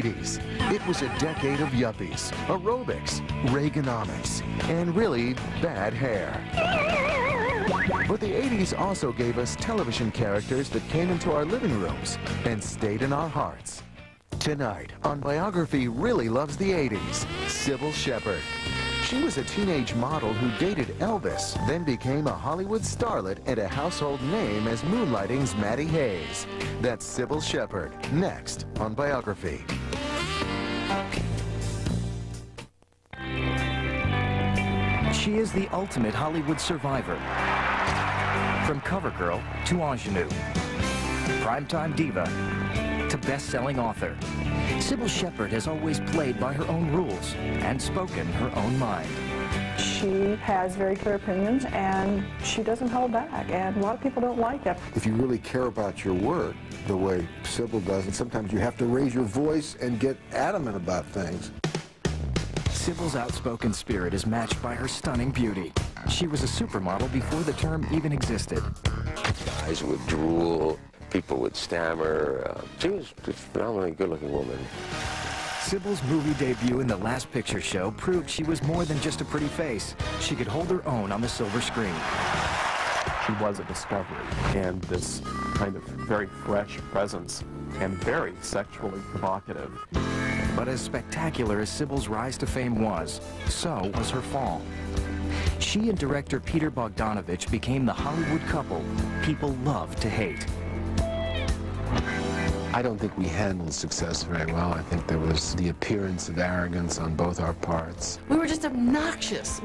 80s. It was a decade of yuppies, aerobics, Reaganomics, and really bad hair. But the 80s also gave us television characters that came into our living rooms and stayed in our hearts. Tonight on Biography really loves the 80s, Cybill Shepherd. She was a teenage model who dated Elvis, then became a Hollywood starlet and a household name as Moonlighting's Maddie Hayes. That's Cybill Shepherd, next on Biography. She is the ultimate Hollywood survivor. From cover girl to ingenue, primetime diva to best-selling author, Cybill Shepherd has always played by her own rules and spoken her own mind. She has very clear opinions, and she doesn't hold back, and a lot of people don't like that. If you really care about your work the way Cybill does, and sometimes you have to raise your voice and get adamant about things. Cybill's outspoken spirit is matched by her stunning beauty. She was a supermodel before the term even existed. Guys would drool, people would stammer. She was a phenomenally good-looking woman. Cybill's movie debut in The Last Picture Show proved she was more than just a pretty face. She could hold her own on the silver screen. She was a discovery, and this kind of very fresh presence, and very sexually provocative. But as spectacular as Cybill's rise to fame was, so was her fall. She and director Peter Bogdanovich became the Hollywood couple people love to hate. I don't think we handled success very well. I think there was the appearance of arrogance on both our parts. We were just obnoxious.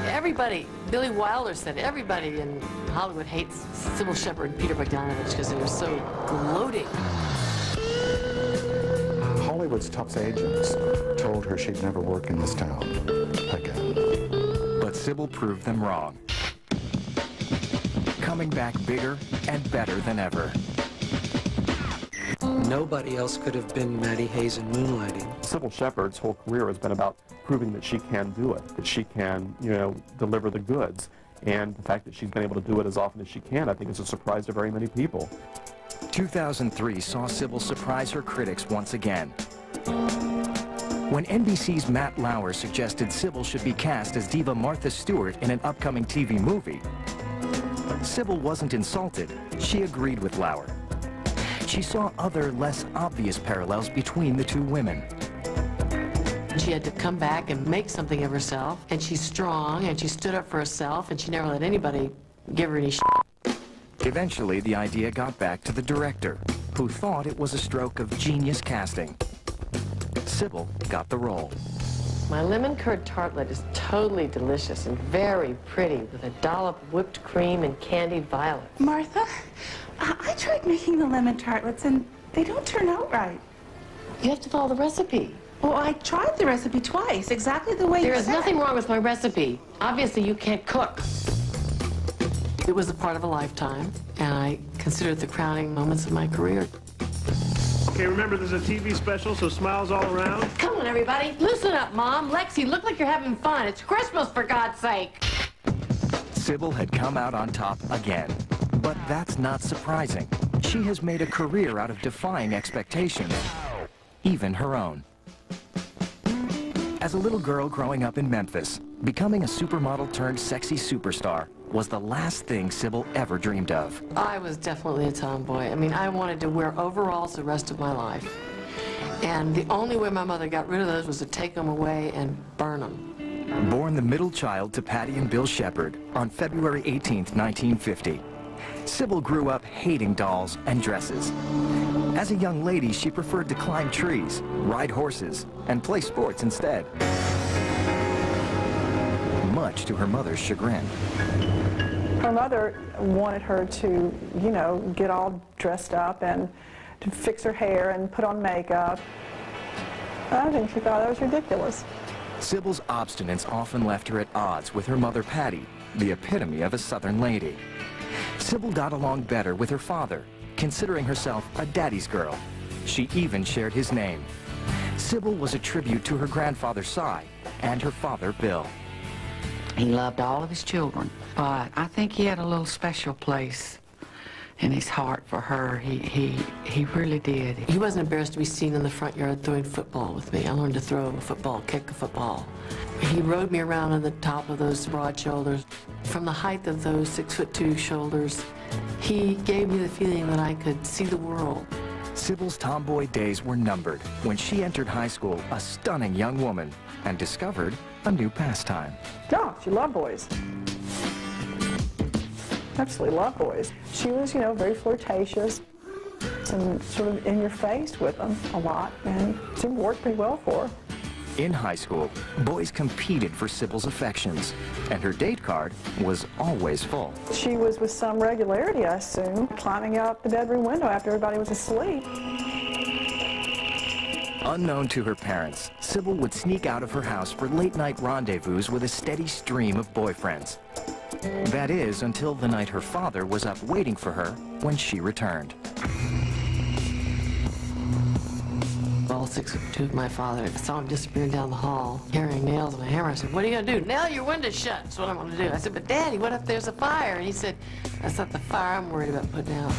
Everybody, Billy Wilder said, everybody in Hollywood hates Cybill Shepherd and Peter Bogdanovich because they were so gloating. Hollywood's top agents told her she'd never work in this town again. But Cybill proved them wrong. Coming back bigger and better than ever. Nobody else could have been Maddie Hayes in Moonlighting. Cybill Shepherd's whole career has been about proving that she can do it, that she can, deliver the goods. And the fact that she's been able to do it as often as she can, I think is a surprise to very many people. 2003 saw Cybill surprise her critics once again. When NBC's Matt Lauer suggested Cybill should be cast as diva Martha Stewart in an upcoming TV movie, Cybill wasn't insulted. She agreed with Lauer. She saw other, less obvious parallels between the two women. She had to come back and make something of herself, and she's strong, and she stood up for herself, and she never let anybody give her any shit. Eventually, the idea got back to the director, who thought it was a stroke of genius casting. Cybill got the role. My lemon curd tartlet is totally delicious and very pretty, with a dollop of whipped cream and candied violet. Martha, I tried making the lemon tartlets, and they don't turn out right. You have to follow the recipe. Well, I tried the recipe twice, exactly the way you said. There is nothing wrong with my recipe. Obviously, you can't cook. It was a part of a lifetime, and I consider it the crowning moments of my career. Okay, remember, there's a TV special, so smiles all around. Come on, everybody. Loosen up, Mom. Lexi, look like you're having fun. It's Christmas, for God's sake. Cybill had come out on top again. But that's not surprising. She has made a career out of defying expectations, even her own. As a little girl growing up in Memphis, becoming a supermodel turned sexy superstar was the last thing Cybill ever dreamed of. I was definitely a tomboy. I mean, I wanted to wear overalls the rest of my life. And the only way my mother got rid of those was to take them away and burn them. Born the middle child to Patty and Bill Shepherd on February 18th, 1950. Cybill grew up hating dolls and dresses. As a young lady, she preferred to climb trees, ride horses, and play sports instead. Much to her mother's chagrin. Her mother wanted her to, get all dressed up and to fix her hair and put on makeup. I think she thought that was ridiculous. Cybill's obstinance often left her at odds with her mother, Patty, the epitome of a Southern lady. Cybill got along better with her father, considering herself a daddy's girl. She even shared his name. Cybill was a tribute to her grandfather, Cy, and her father, Bill. He loved all of his children, but I think he had a little special place in his heart for her. He really did. He wasn't embarrassed to be seen in the front yard throwing football with me. I learned to throw a football, kick a football. He rode me around on the top of those broad shoulders. From the height of those 6'2" shoulders, he gave me the feeling that I could see the world. Cybill's tomboy days were numbered when she entered high school, a stunning young woman, and discovered a new pastime. No, she loved boys. Absolutely loved boys. She was, you know, very flirtatious and sort of in your face with them a lot, and it seemed to work pretty well for her. In high school, boys competed for Cybill's affections, and her date card was always full. She was with some regularity, I assume, climbing out the bedroom window after everybody was asleep. Unknown to her parents, Cybill would sneak out of her house for late-night rendezvous with a steady stream of boyfriends. That is, until the night her father was up waiting for her when she returned. All 6'2" of my father. I saw him disappearing down the hall, carrying nails and a hammer. I said, "What are you gonna do?" "Nail your window shut." That's what I'm gonna do. I said, "But Daddy, what if there's a fire?" And he said, "That's not the fire I'm worried about putting out."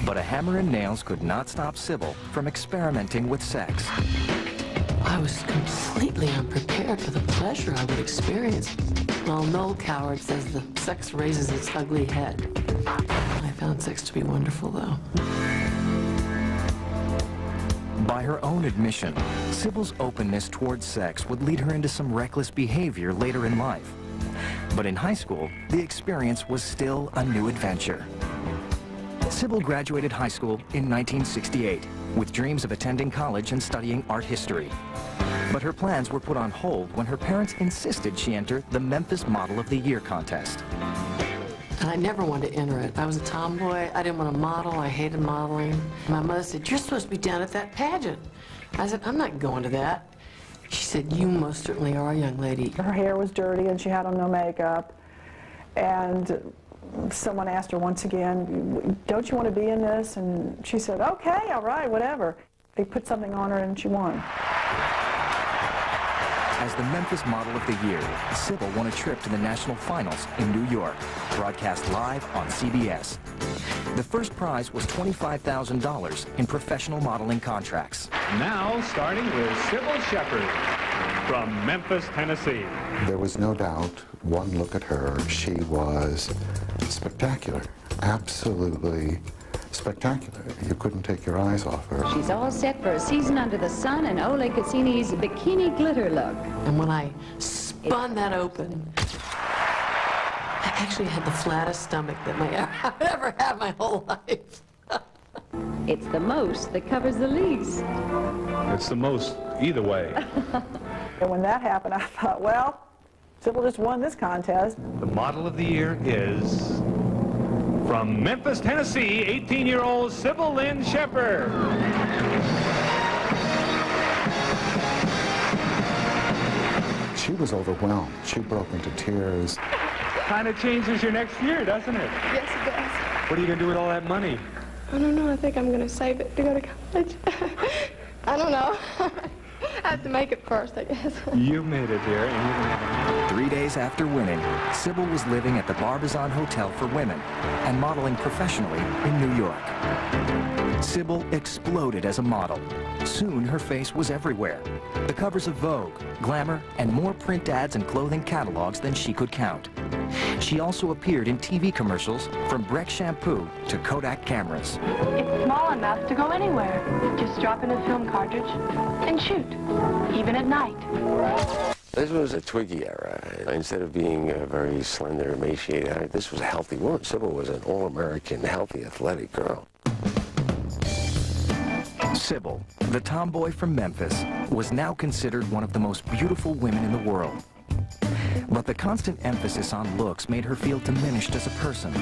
But a hammer and nails could not stop Cybill from experimenting with sex. I was completely unprepared for the pleasure I would experience. Well, Noel Coward says the sex raises its ugly head. I found sex to be wonderful, though. By her own admission, Cybill's openness towards sex would lead her into some reckless behavior later in life. But in high school, the experience was still a new adventure. Cybill graduated high school in 1968 with dreams of attending college and studying art history. But her plans were put on hold when her parents insisted she enter the Memphis Model of the Year contest. And I never wanted to enter it. I was a tomboy. I didn't want to model. I hated modeling. My mother said, "You're supposed to be down at that pageant." I said, "I'm not going to that." She said, "You most certainly are, young lady." Her hair was dirty and she had on no makeup. And someone asked her once again, "Don't you want to be in this?" And she said, "Okay, all right, whatever." They put something on her and she won. As the Memphis Model of the Year, Cybill won a trip to the national finals in New York, broadcast live on CBS. The first prize was $25,000 in professional modeling contracts. Now, starting with Cybill Shepherd from Memphis, Tennessee. There was no doubt, one look at her, she was spectacular, absolutely spectacular. You couldn't take your eyes off her. She's all set for a season under the sun and Ole Cassini's bikini glitter look. And when I spun that open, I actually had the flattest stomach that I would ever have my whole life. It's the most that covers the least. It's the most either way. And when that happened, I thought, well, Cybill just won this contest. The Model of the Year is from Memphis, Tennessee, 18-year-old Cybill Lynn Shepherd. She was overwhelmed. She broke into tears. Kind of changes your next year, doesn't it? Yes, it does. What are you going to do with all that money? I don't know. I think I'm going to save it to go to college. I don't know. I have to make it first, I guess. You made it, dear. And 3 days after winning, Cybill was living at the Barbizon Hotel for Women and modeling professionally in New York. Cybill exploded as a model. Soon her face was everywhere. The covers of Vogue, Glamour, and more print ads and clothing catalogs than she could count. She also appeared in TV commercials from Breck shampoo to Kodak cameras. It's small enough to go anywhere. Just drop in a film cartridge and shoot, even at night. This was a Twiggy era. Instead of being a very slender, emaciated, this was a healthy woman. Cybill was an all-American, healthy, athletic girl. Cybill, the tomboy from Memphis, was now considered one of the most beautiful women in the world. But the constant emphasis on looks made her feel diminished as a person,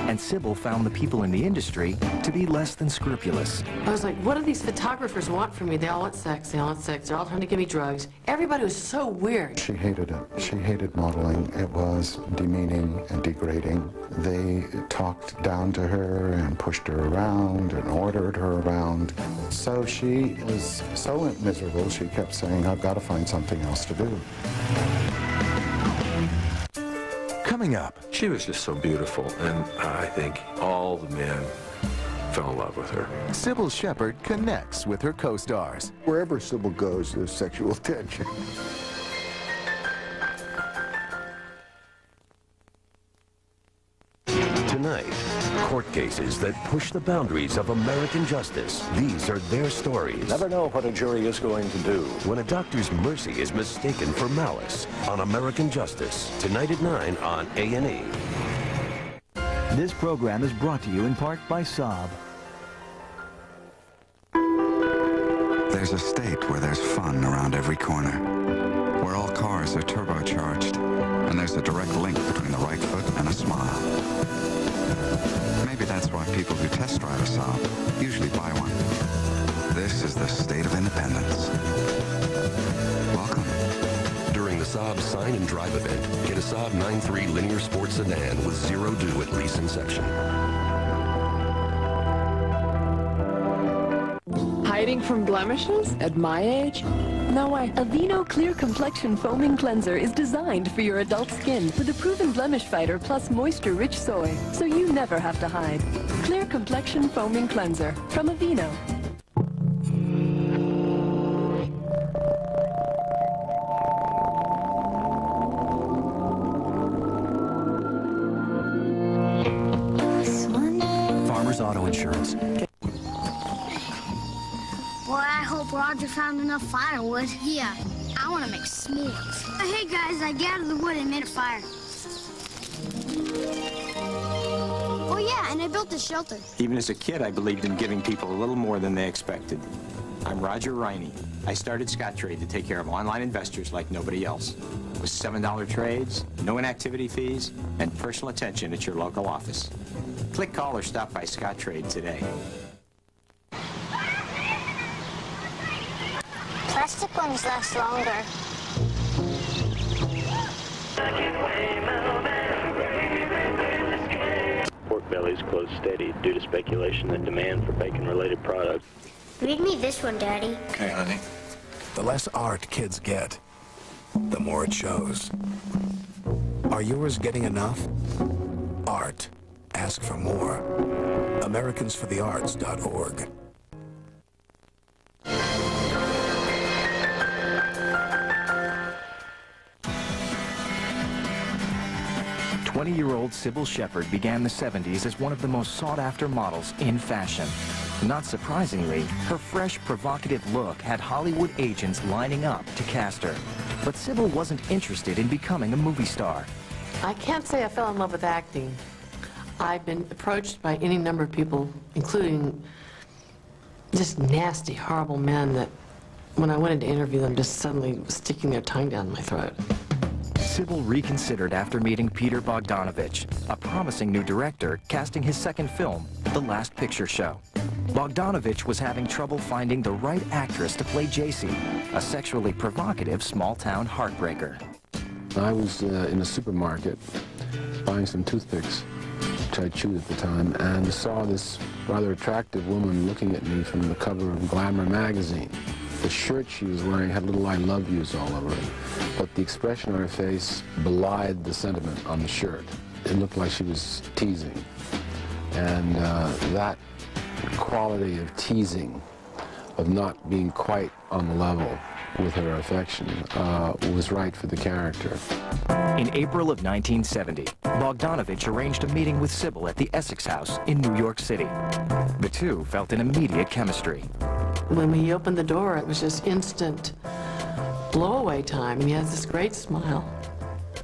and Cybill found the people in the industry to be less than scrupulous. I was like, what do these photographers want from me? They all want sex, they all want sex, they're all trying to give me drugs. Everybody was so weird. She hated it. She hated modeling. It was demeaning and degrading. They talked down to her and pushed her around and ordered her around. So she was so miserable, she kept saying, I've got to find something else to do. Coming Coming up. She was just so beautiful, and I think all the men fell in love with her. Cybill Shepherd connects with her co-stars. Wherever Cybill goes, there's sexual tension. Tonight, court cases that push the boundaries of American justice. These are their stories. Never know what a jury is going to do. When a doctor's mercy is mistaken for malice on American Justice. Tonight at 9 on A&E. This program is brought to you in part by Saab. There's a state where there's fun around every corner, where all cars are turbocharged, and there's a direct link between the right foot and a smile. Maybe that's why people who test drive a Saab usually buy one. This is the state of independence. Welcome. During the Saab Sign and Drive event, get a Saab 9.3 linear sports sedan with zero due at lease inception. Hiding from blemishes? At my age? No way. Aveeno Clear Complexion Foaming Cleanser is designed for your adult skin with a proven blemish fighter plus moisture-rich soy, so you never have to hide. Clear Complexion Foaming Cleanser from Aveeno. Farmers Auto Insurance. Boy, I hope Roger found enough firewood. Yeah, I want to make s'mores. Hey guys, I gathered the wood and made a fire. Oh yeah, and I built a shelter. Even as a kid, I believed in giving people a little more than they expected. I'm Roger Riney. I started Scottrade to take care of online investors like nobody else. With $7 trades, no inactivity fees, and personal attention at your local office. Click, call, or stop by Scottrade today. Plastic ones last longer. Pork bellies close steady due to speculation and demand for bacon-related products. Read me this one, Daddy. Okay, honey. The less art kids get, the more it shows. Are yours getting enough? Art. Ask for more. AmericansForTheArts.org. 20-year-old Cybill Shepherd began the 70s as one of the most sought-after models in fashion. Not surprisingly, her fresh, provocative look had Hollywood agents lining up to cast her. But Cybill wasn't interested in becoming a movie star. I can't say I fell in love with acting. I've been approached by any number of people, including just nasty, horrible men that, when I wanted to interview them, just suddenly sticking their tongue down my throat. Cybill reconsidered after meeting Peter Bogdanovich, a promising new director casting his second film, The Last Picture Show. Bogdanovich was having trouble finding the right actress to play J.C., a sexually provocative small-town heartbreaker. I was in a supermarket buying some toothpicks, which I chewed at the time, and saw this rather attractive woman looking at me from the cover of Glamour magazine. The shirt she was wearing had little I love yous all over it, but the expression on her face belied the sentiment on the shirt. It looked like she was teasing, and that quality of teasing, of not being quite on the level with her affection, was right for the character. In April of 1970, Bogdanovich arranged a meeting with Cybill at the Essex House in New York City. The two felt an immediate chemistry. When we opened the door, it was just instant blow-away time, and he has this great smile.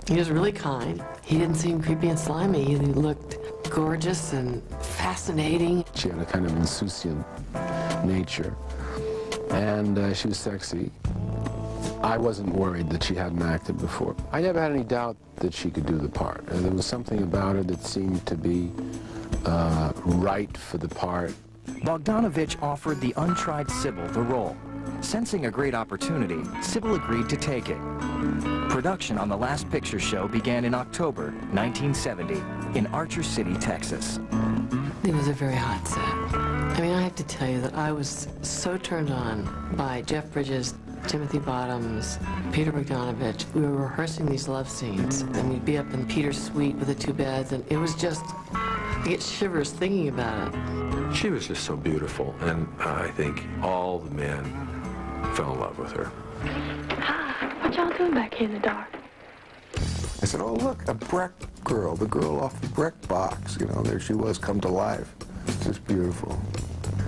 He was really kind. He didn't seem creepy and slimy. He looked gorgeous and fascinating. She had a kind of insouciant nature, and she was sexy. I wasn't worried that she hadn't acted before. I never had any doubt that she could do the part. There was something about her that seemed to be right for the part. Bogdanovich offered the untried Cybill the role. Sensing a great opportunity, Cybill agreed to take it. Production on The Last Picture Show began in October 1970 in Archer City, Texas. It was a very hot set. I mean, I have to tell you that I was so turned on by Jeff Bridges' Timothy Bottoms, Peter Bogdanovich. We were rehearsing these love scenes, and we'd be up in Peter's suite with the two beds, and it was just, I get shivers thinking about it. She was just so beautiful, and I think all the men fell in love with her. Hi, what y'all doing back here in the dark? I said, oh, look, a Breck girl, the girl off the Breck box. You know, there she was, come to life. It's just beautiful.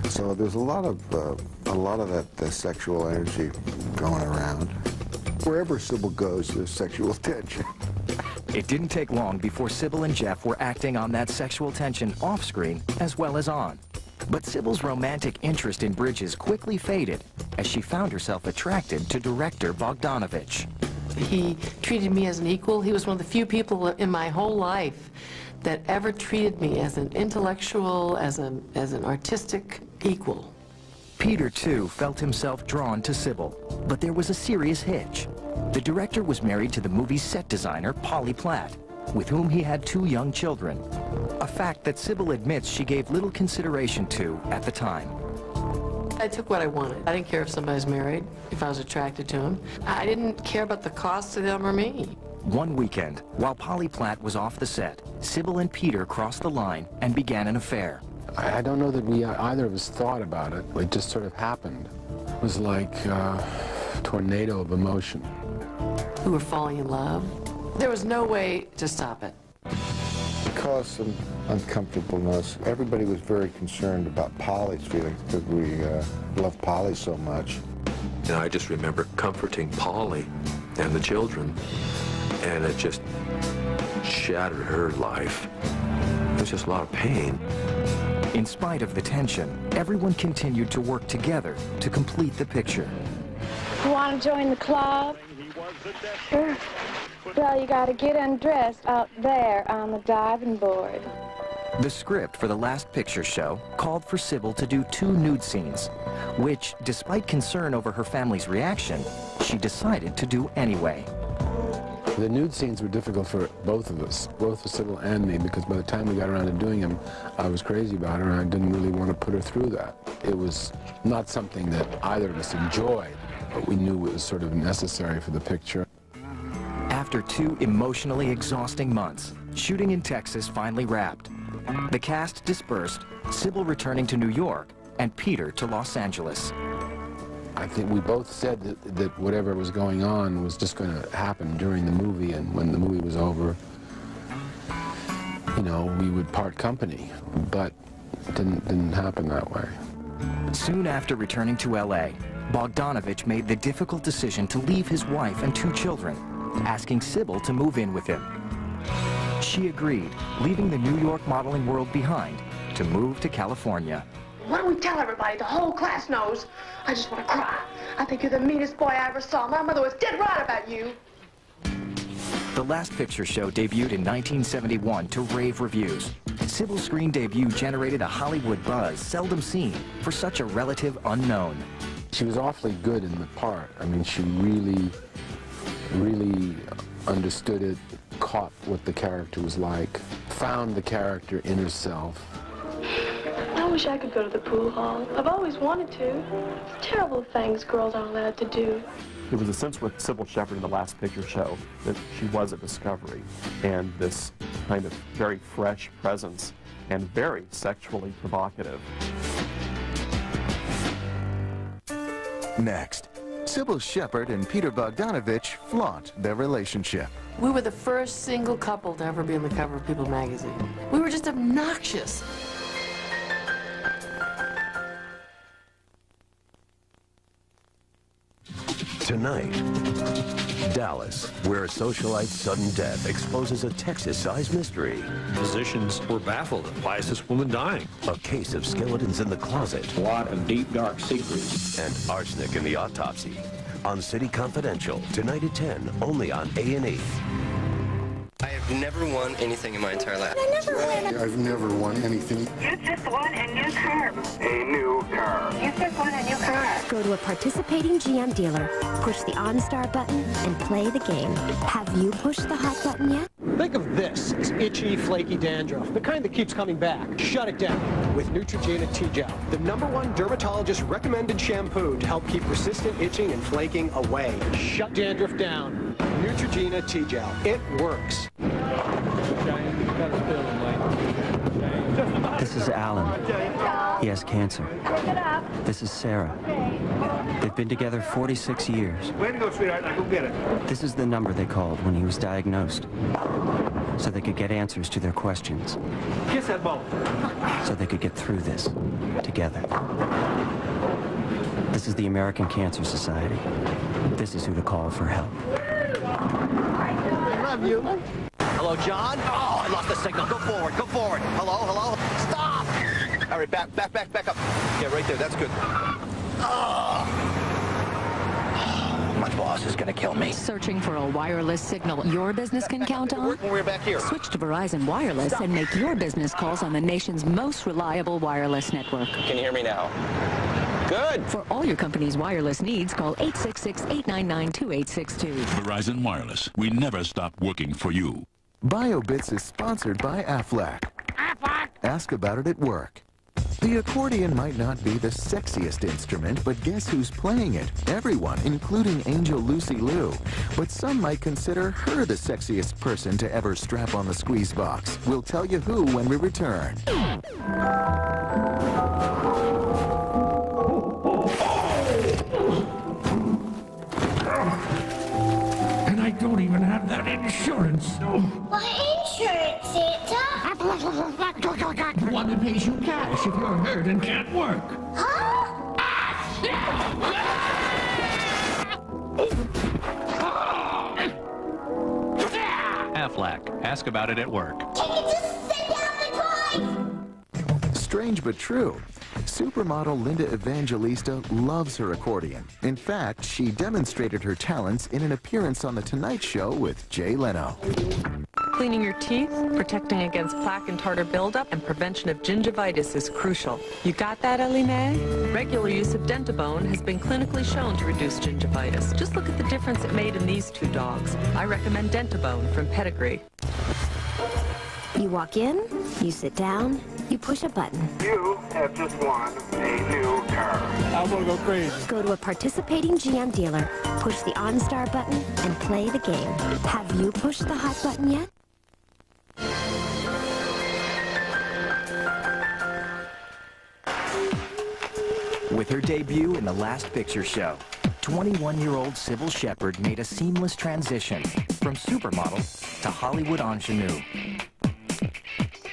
So there's a lot of that sexual energy going around. Wherever Cybill goes, there's sexual tension. It didn't take long before Cybill and Jeff were acting on that sexual tension off-screen as well as on. But Cybill's romantic interest in Bridges quickly faded as she found herself attracted to director Bogdanovich. He treated me as an equal. He was one of the few people in my whole life that ever treated me as an intellectual, as an artistic equal. Peter, too, felt himself drawn to Cybill, but there was a serious hitch. The director was married to the movie's set designer, Polly Platt, with whom he had 2 young children, a fact that Cybill admits she gave little consideration to at the time. I took what I wanted. I didn't care if somebody was married, if I was attracted to him. I didn't care about the cost to them or me. One weekend, while Polly Platt was off the set, Cybill and Peter crossed the line and began an affair. I don't know that either of us thought about it. It just sort of happened. It was like a tornado of emotion. We were falling in love. There was no way to stop it. It caused some uncomfortableness. Everybody was very concerned about Polly's feelings because we loved Polly so much. And I just remember comforting Polly and the children, and it just shattered her life. It was just a lot of pain. In spite of the tension, everyone continued to work together to complete the picture. You want to join the club? Sure. Well, you got to get undressed out there on the diving board. The script for the last picture show called for Cybill to do 2 nude scenes, which, despite concern over her family's reaction, she decided to do anyway. The nude scenes were difficult for both of us, both for Cybill and me, because by the time we got around to doing them, I was crazy about her and I didn't really want to put her through that. It was not something that either of us enjoyed, but we knew it was sort of necessary for the picture. After 2 emotionally exhausting months, shooting in Texas finally wrapped. The cast dispersed, Cybill returning to New York and Peter to Los Angeles. I think we both said that whatever was going on was just going to happen during the movie, and when the movie was over, you know, we would part company, but it didn't happen that way. Soon after returning to L.A., Bogdanovich made the difficult decision to leave his wife and 2 children, asking Cybill to move in with him. She agreed, leaving the New York modeling world behind to move to California. Why don't we tell everybody? The whole class knows. I just want to cry. I think you're the meanest boy I ever saw. My mother was dead right about you. The Last Picture Show debuted in 1971 to rave reviews. Cybill's screen debut generated a Hollywood buzz seldom seen for such a relative unknown. She was awfully good in the part. I mean, she really understood it, caught what the character was like, found the character in herself. I wish I could go to the pool hall. I've always wanted to. It's terrible things girls aren't allowed to do. There was a sense with Cybill Shepherd in The Last Picture Show that she was a discovery, and this kind of very fresh presence and very sexually provocative. Next, Cybill Shepherd and Peter Bogdanovich flaunt their relationship. We were the first single couple to ever be on the cover of People magazine. We were just obnoxious. Tonight, Dallas, where a socialite's sudden death exposes a Texas-sized mystery. Physicians were baffled. Why is this woman dying? A case of skeletons in the closet. A lot of deep, dark secrets. And arsenic in the autopsy. On City Confidential, tonight at 10, only on A&E. I have never won anything in my entire life. I've never won anything. You just won a new car. A new car. You just won a new car. Go to a participating GM dealer, push the OnStar button, and play the game. Have you pushed the hot button yet? Think of this as itchy, flaky dandruff, the kind that keeps coming back. Shut it down with Neutrogena T-Gel, the #1 dermatologist-recommended shampoo to help keep persistent itching and flaking away. Shut dandruff down. Neutrogena T-Gel. It works. This is Alan. He has cancer. This is Sarah. They've been together 46 years. Way to go, sweetheart. Now go get it. This is the number they called when he was diagnosed, so they could get answers to their questions. Kiss that ball. So they could get through this together. This is the American Cancer Society. This is who to call for help. I love you. Hello, John? Oh, I lost the signal. Go forward, go forward. Hello, hello? Stop! All right, back up. Yeah, right there, that's good. Oh. My boss is gonna kill me. Searching for a wireless signal your business can count on? When we're back here. Switch to Verizon Wireless and make your business calls on the nation's most reliable wireless network. Can you hear me now? Good. For all your company's wireless needs, call 866-899-2862. Verizon Wireless. We never stop working for you. BioBits is sponsored by Aflac. Ask about it at work. The accordion might not be the sexiest instrument, but guess who's playing it? Everyone, including Angel Lucy Liu. But some might consider her the sexiest person to ever strap on the squeeze box. We'll tell you who when we return. And I don't even have that insurance. What insurance, Santa? One that pays you cash if you're hurt and can't work. Huh? Aflac. Ask about it at work. Can you just sit down and drive? Strange but true. Supermodel Linda Evangelista loves her accordion. In fact, she demonstrated her talents in an appearance on The Tonight Show with Jay Leno. Cleaning your teeth, protecting against plaque and tartar buildup, and prevention of gingivitis is crucial. You got that, Ellie Mae? Regular use of Dentabone has been clinically shown to reduce gingivitis. Just look at the difference it made in these two dogs. I recommend Dentabone from Pedigree. You walk in, you sit down, you push a button. You have just won a new car. I'm gonna go crazy. Go to a participating GM dealer, push the OnStar button, and play the game. Have you pushed the hot button yet? With her debut in The Last Picture Show, 21-year-old Cybill Shepherd made a seamless transition from supermodel to Hollywood ingenue.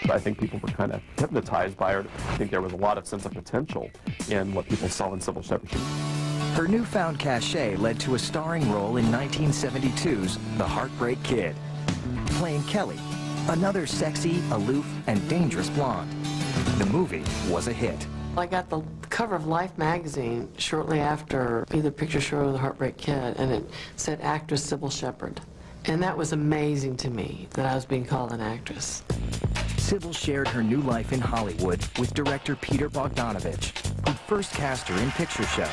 I think people were kind of hypnotized by her. I think there was a lot of sense of potential in what people saw in Cybill Shepherd. Her newfound cachet led to a starring role in 1972's The Heartbreak Kid, playing Kelly, another sexy, aloof, and dangerous blonde. The movie was a hit. I got the cover of Life magazine shortly after either picture show or The Heartbreak Kid, and it said actress Cybill Shepherd. And that was amazing to me, that I was being called an actress. Cybill shared her new life in Hollywood with director Peter Bogdanovich, who first cast her in picture shows.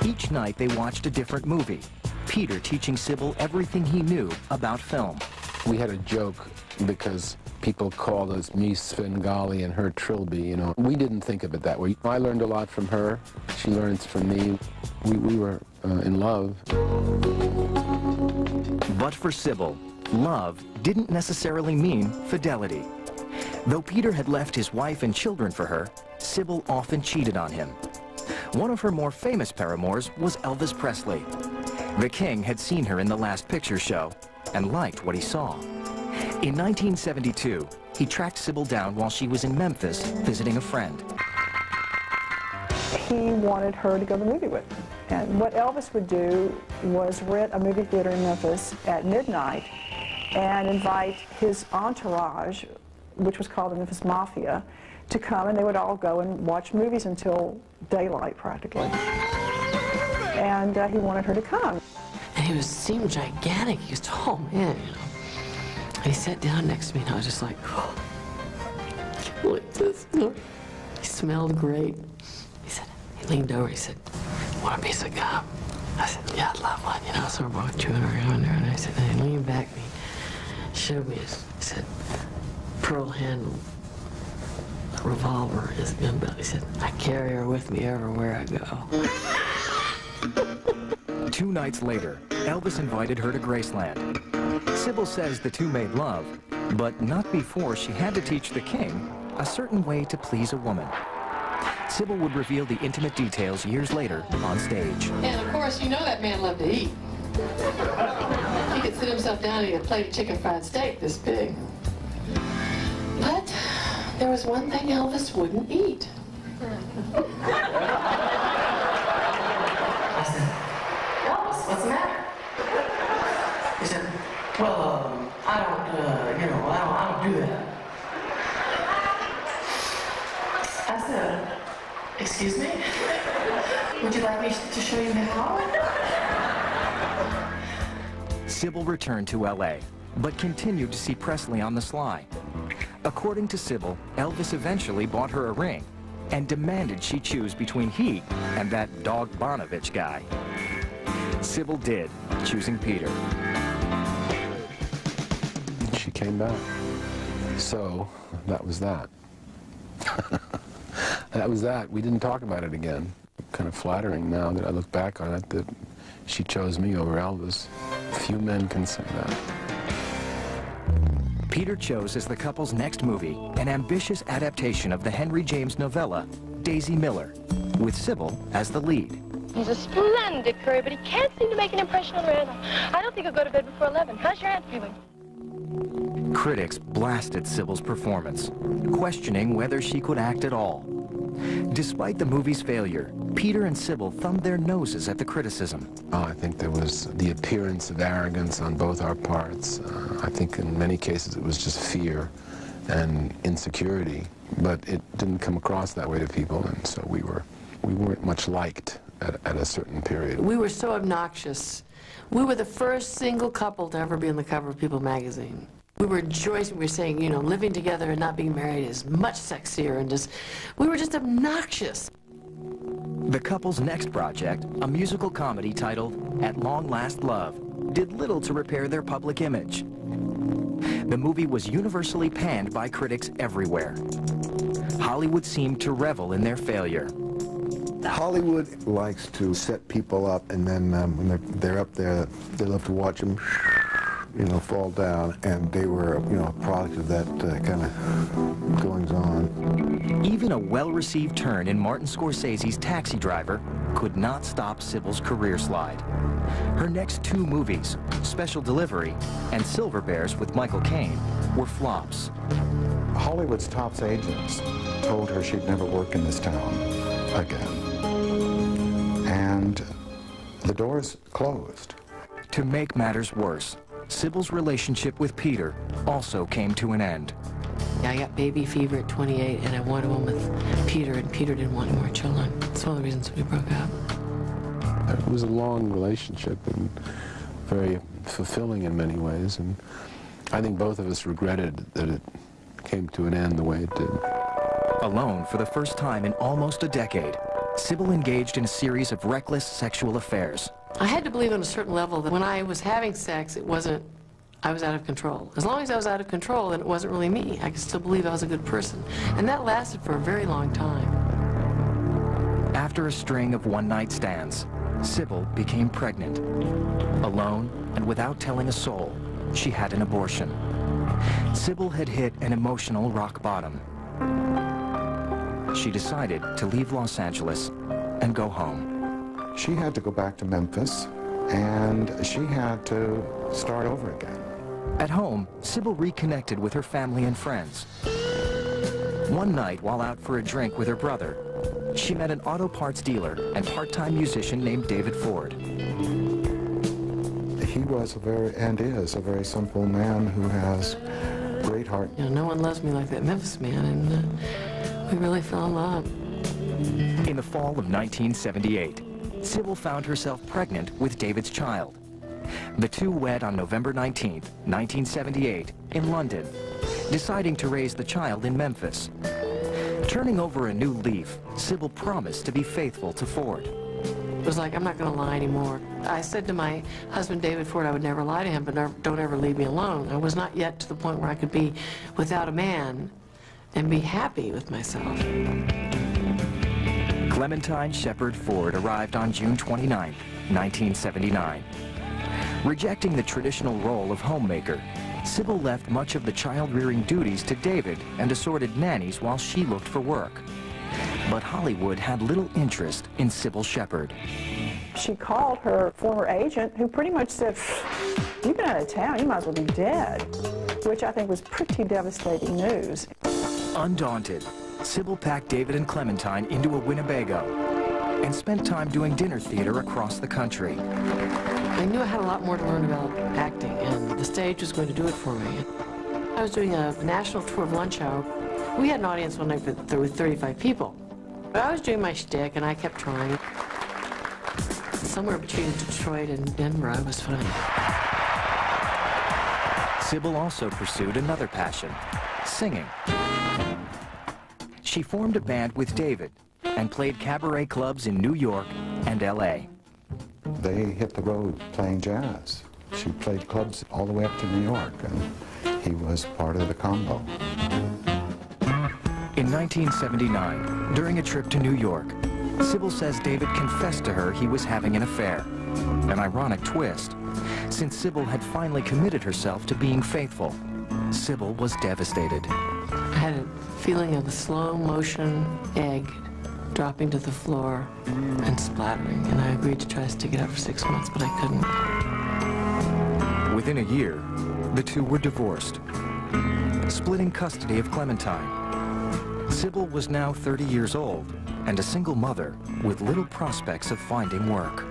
Each night they watched a different movie, Peter teaching Cybill everything he knew about film. We had a joke because people called us me Svengali and her Trilby, you know. We didn't think of it that way. I learned a lot from her. She learned from me. We were in love. But for Cybill, love didn't necessarily mean fidelity. Though Peter had left his wife and children for her, Cybill often cheated on him. One of her more famous paramours was Elvis Presley. The King had seen her in The Last Picture Show and liked what he saw. In 1972, he tracked Cybill down while she was in Memphis visiting a friend. He wanted her to go to the movie with him. And what Elvis would do was rent a movie theater in Memphis at midnight and invite his entourage, which was called the Memphis Mafia, to come, and they would all go and watch movies until daylight, practically. And he wanted her to come. And he seemed gigantic. He was a tall man, you know. And he sat down next to me, and I was just like, oh, I can't believe this. He smelled great. He said, He leaned over, he said, "Want a piece of gum?" I said, "Yeah, I'd love one," you know, so we're both chewing around there, and I said, and he leaned back and he showed me his, he said, pearl handle revolver, his gun belt. He said, "I carry her with me everywhere I go." 2 nights later, Elvis invited her to Graceland. Cybill says the two made love, but not before she had to teach the king a certain way to please a woman. Cybill would reveal the intimate details years later on stage. And of course, you know that man loved to eat. He could sit himself down and eat a plate of chicken fried steak this big. But there was one thing Elvis wouldn't eat. I said, "Elvis, what's the matter?" He said, "Well, I don't do that." I said, "Excuse me? Would you like me to show you how?" Cybill returned to L.A., but continued to see Presley on the sly. According to Cybill, Elvis eventually bought her a ring and demanded she choose between he and that dog Bonovich guy. Cybill did, choosing Peter. She came back. So, that was that. That was that. We didn't talk about it again. Kind of flattering now that I look back on it that she chose me over Elvis. Few men can say that. Peter chose as the couple's next movie an ambitious adaptation of the Henry James novella, Daisy Miller, with Cybill as the lead. He's a splendid curry, but he can't seem to make an impression on Randall. I don't think he'll go to bed before 11. How's your aunt feeling? Critics blasted Cybill's performance, questioning whether she could act at all. Despite the movie's failure, Peter and Cybill thumbed their noses at the criticism. I think there was the appearance of arrogance on both our parts. I think in many cases it was just fear and insecurity, but it didn't come across that way to people, and so we weren't much liked at a certain period. We were so obnoxious. We were the first single couple to ever be on the cover of People magazine. We were rejoicing, we were saying, you know, living together and not being married is much sexier, and we were just obnoxious. The couple's next project, a musical comedy titled At Long Last Love, did little to repair their public image. The movie was universally panned by critics everywhere. Hollywood seemed to revel in their failure. Hollywood likes to set people up, and then when they're up there, they love to watch them, you know, fall down, and they were, you know, a product of that kind of goings-on. Even a well-received turn in Martin Scorsese's Taxi Driver could not stop Cybill's career slide. Her next 2 movies, Special Delivery and Silver Bears with Michael Caine, were flops. Hollywood's top agents told her she'd never work in this town again. And the doors closed. To make matters worse, Cybill's relationship with Peter also came to an end. I got baby fever at 28, and I wanted one with Peter, and Peter didn't want any more children. That's one of the reasons we broke up. It was a long relationship and very fulfilling in many ways, and I think both of us regretted that it came to an end the way it did. Alone for the first time in almost a decade, Cybill engaged in a series of reckless sexual affairs. I had to believe on a certain level that when I was having sex, I was out of control. As long as I was out of control, then it wasn't really me. I could still believe I was a good person. And that lasted for a very long time. After a string of one-night stands, Cybill became pregnant. Alone and without telling a soul, she had an abortion. Cybill had hit an emotional rock bottom. She decided to leave Los Angeles and go home. She had to go back to Memphis, and she had to start over again. At home, Cybill reconnected with her family and friends. One night, while out for a drink with her brother, she met an auto parts dealer and part-time musician named David Ford. He was and is a very simple man who has great heart. You know, no one loves me like that Memphis man, and we really fell in love. In the fall of 1978, Cybill found herself pregnant with David's child. The two wed on November 19th, 1978, in London, deciding to raise the child in Memphis. Turning over a new leaf, Cybill promised to be faithful to Ford. It was like, I'm not going to lie anymore. I said to my husband, David Ford, I would never lie to him, but don't ever leave me alone. I was not yet to the point where I could be without a man and be happy with myself. Clementine Shepard Ford arrived on June 29, 1979. Rejecting the traditional role of homemaker, Cybill left much of the child-rearing duties to David and assorted nannies while she looked for work. But Hollywood had little interest in Cybill Shepard. She called her former agent, who pretty much said, "You've been out of town, you might as well be dead," which I think was pretty devastating news. Undaunted, Cybill packed David and Clementine into a Winnebago and spent time doing dinner theater across the country. I knew I had a lot more to learn about acting, and the stage was going to do it for me. I was doing a national tour of lunch hour. We had an audience one night with 35 people. But I was doing my shtick, and I kept trying. Somewhere between Detroit and Denver, I was fine. Cybill also pursued another passion, singing. She formed a band with David and played cabaret clubs in New York and L.A. They hit the road playing jazz. She played clubs all the way up to New York, and he was part of the combo. In 1979, during a trip to New York, Cybill says David confessed to her he was having an affair. An ironic twist, since Cybill had finally committed herself to being faithful. Cybill was devastated. I had a feeling of a slow motion egg dropping to the floor and splattering, and I agreed to try to stick it out for 6 months, but I couldn't. Within a year, the two were divorced, splitting custody of Clementine. Cybill was now 30 years old and a single mother with little prospects of finding work.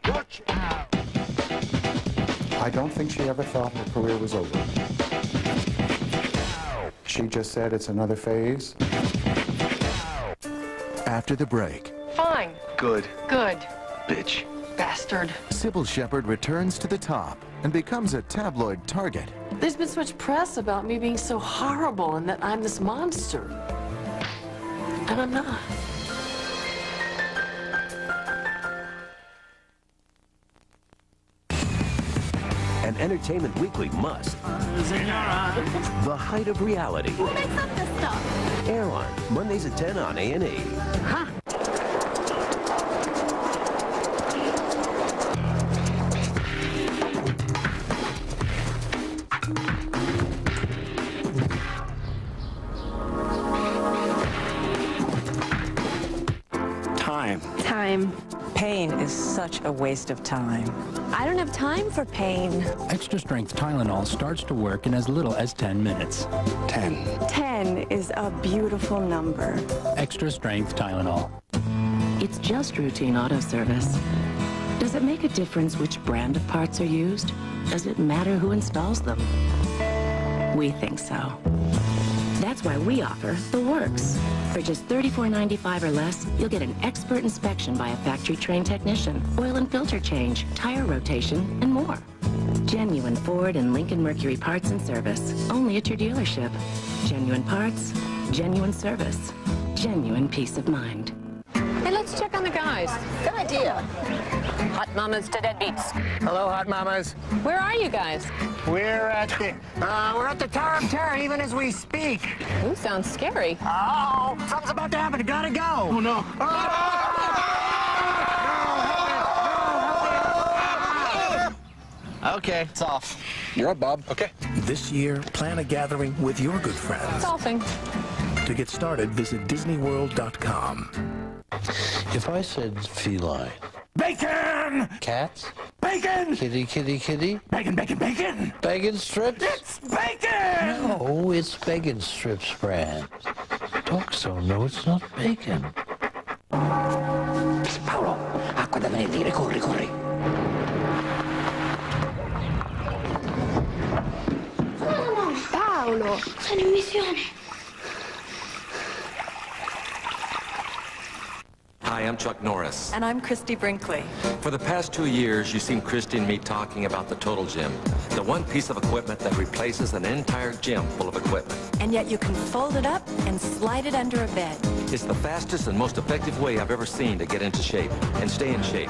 Watch out! I don't think she ever thought her career was over. She just said it's another phase. After the break. Fine. Good. Good. Bitch. Bastard. Cybill Shepard returns to the top and becomes a tabloid target. There's been so much press about me being so horrible and that I'm this monster. And I'm not. An Entertainment Weekly must. The height of reality. Who makes up this stuff? Air on Mondays at 10 on A&E. Huh? Time. Pain is such a waste of time. I don't have time for pain. Extra strength Tylenol starts to work in as little as 10 minutes. 10. 10 is a beautiful number. Extra strength Tylenol. It's just routine auto service. Does it make a difference which brand of parts are used? Does it matter who installs them? We think so. That's why we offer The Works. For just $34.95 or less, you'll get an expert inspection by a factory-trained technician, oil and filter change, tire rotation, and more. Genuine Ford and Lincoln Mercury parts and service, only at your dealership. Genuine parts, genuine service, genuine peace of mind. Hey, let's check on the guys. Good idea. Hot mamas to deadbeats. Hello, hot mamas. Where are you guys? We're at the Tower of Terror even as we speak. Ooh, sounds scary. Oh, something's about to happen. Gotta go. Oh, no. Okay, it's off. You're up, Bob. Okay. This year, plan a gathering with your good friends. Golfing. To get started, visit DisneyWorld.com. If I said feline. Bacon! Cats? Bacon! Kitty, kitty, kitty? Bacon, bacon, bacon! Bacon strips? It's bacon! No, it's bacon strips brand. Dogs don't know it's not bacon. Paolo, acqua da venire, corri, corri. Paolo, sono in missione. Hi, I'm Chuck Norris. And I'm Christy Brinkley. For the past 2 years, you've seen Christy and me talking about the Total Gym. The one piece of equipment that replaces an entire gym full of equipment. And yet you can fold it up and slide it under a bed. It's the fastest and most effective way I've ever seen to get into shape and stay in shape.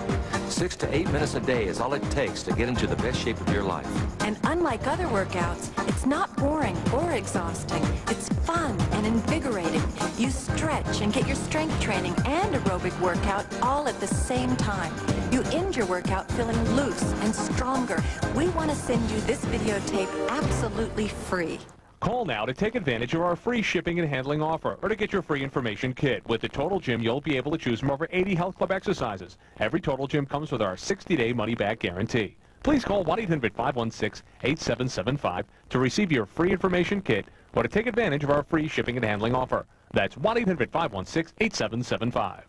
6 to 8 minutes a day is all it takes to get into the best shape of your life. And unlike other workouts, it's not boring or exhausting. It's fun and invigorating. You stretch and get your strength training and aerobic workout all at the same time. You end your workout feeling loose and stronger. We want to send you this videotape absolutely free. Call now to take advantage of our free shipping and handling offer, or to get your free information kit. With the Total Gym, you'll be able to choose from over 80 health club exercises. Every Total Gym comes with our 60-day money-back guarantee. Please call 1-800-516-8775 to receive your free information kit, or to take advantage of our free shipping and handling offer. That's 1-800-516-8775.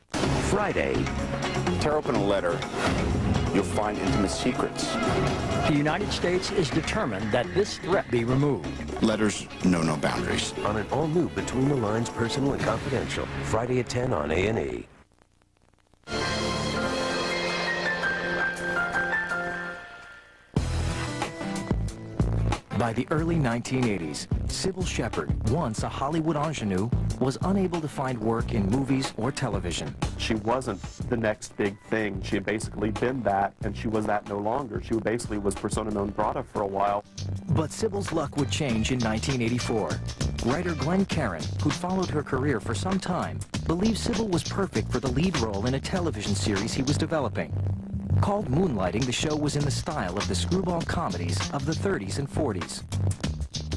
Friday. Tear open a letter. You'll find intimate secrets. The United States is determined that this threat be removed. Letters know no boundaries. On an all-new Between the Lines Personal and Confidential. Friday at 10 on A&E. By the early 1980s, Cybill Shepherd, once a Hollywood ingenue, was unable to find work in movies or television. She wasn't the next big thing. She had basically been that, and she was that no longer. She basically was persona non grata for a while. But Cybill's luck would change in 1984. Writer Glenn Caron, who'd followed her career for some time, believed Cybill was perfect for the lead role in a television series he was developing. Called Moonlighting, the show was in the style of the screwball comedies of the 30s and 40s.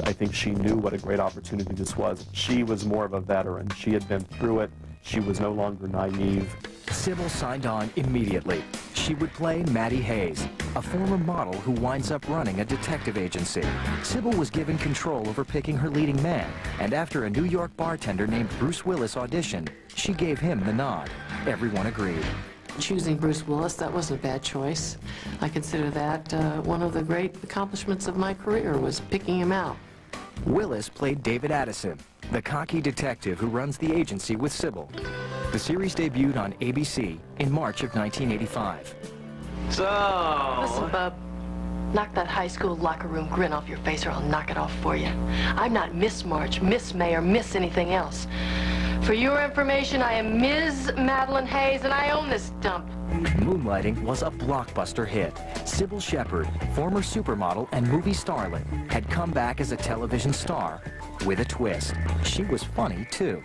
I think she knew what a great opportunity this was. She was more of a veteran. She had been through it. She was no longer naive. Cybill signed on immediately. She would play Maddie Hayes, a former model who winds up running a detective agency. Cybill was given control over picking her leading man, and after a New York bartender named Bruce Willis auditioned, she gave him the nod. Everyone agreed. Choosing Bruce Willis, that wasn't a bad choice. I consider that one of the great accomplishments of my career, was picking him out. Willis played David Addison, the cocky detective who runs the agency with Cybill. The series debuted on ABC in March of 1985. Listen, bub, knock that high school locker room grin off your face or I'll knock it off for you. I'm not Miss March, Miss May, or Miss anything else. For your information, I am Ms. Madeline Hayes, and I own this dump. Moonlighting was a blockbuster hit. Cybill Shepherd, former supermodel and movie starlet, had come back as a television star with a twist. She was funny, too.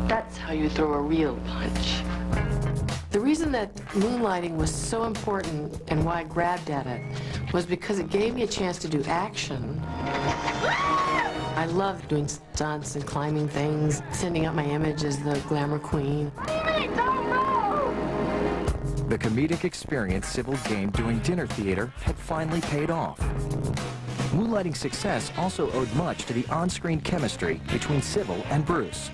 That's how you throw a real punch. The reason that Moonlighting was so important and why I grabbed at it was because it gave me a chance to do action. I loved doing stunts and climbing things, sending up my image as the glamour queen. The comedic experience Cybill gained doing dinner theater had finally paid off. Moonlighting's success also owed much to the on-screen chemistry between Cybill and Bruce.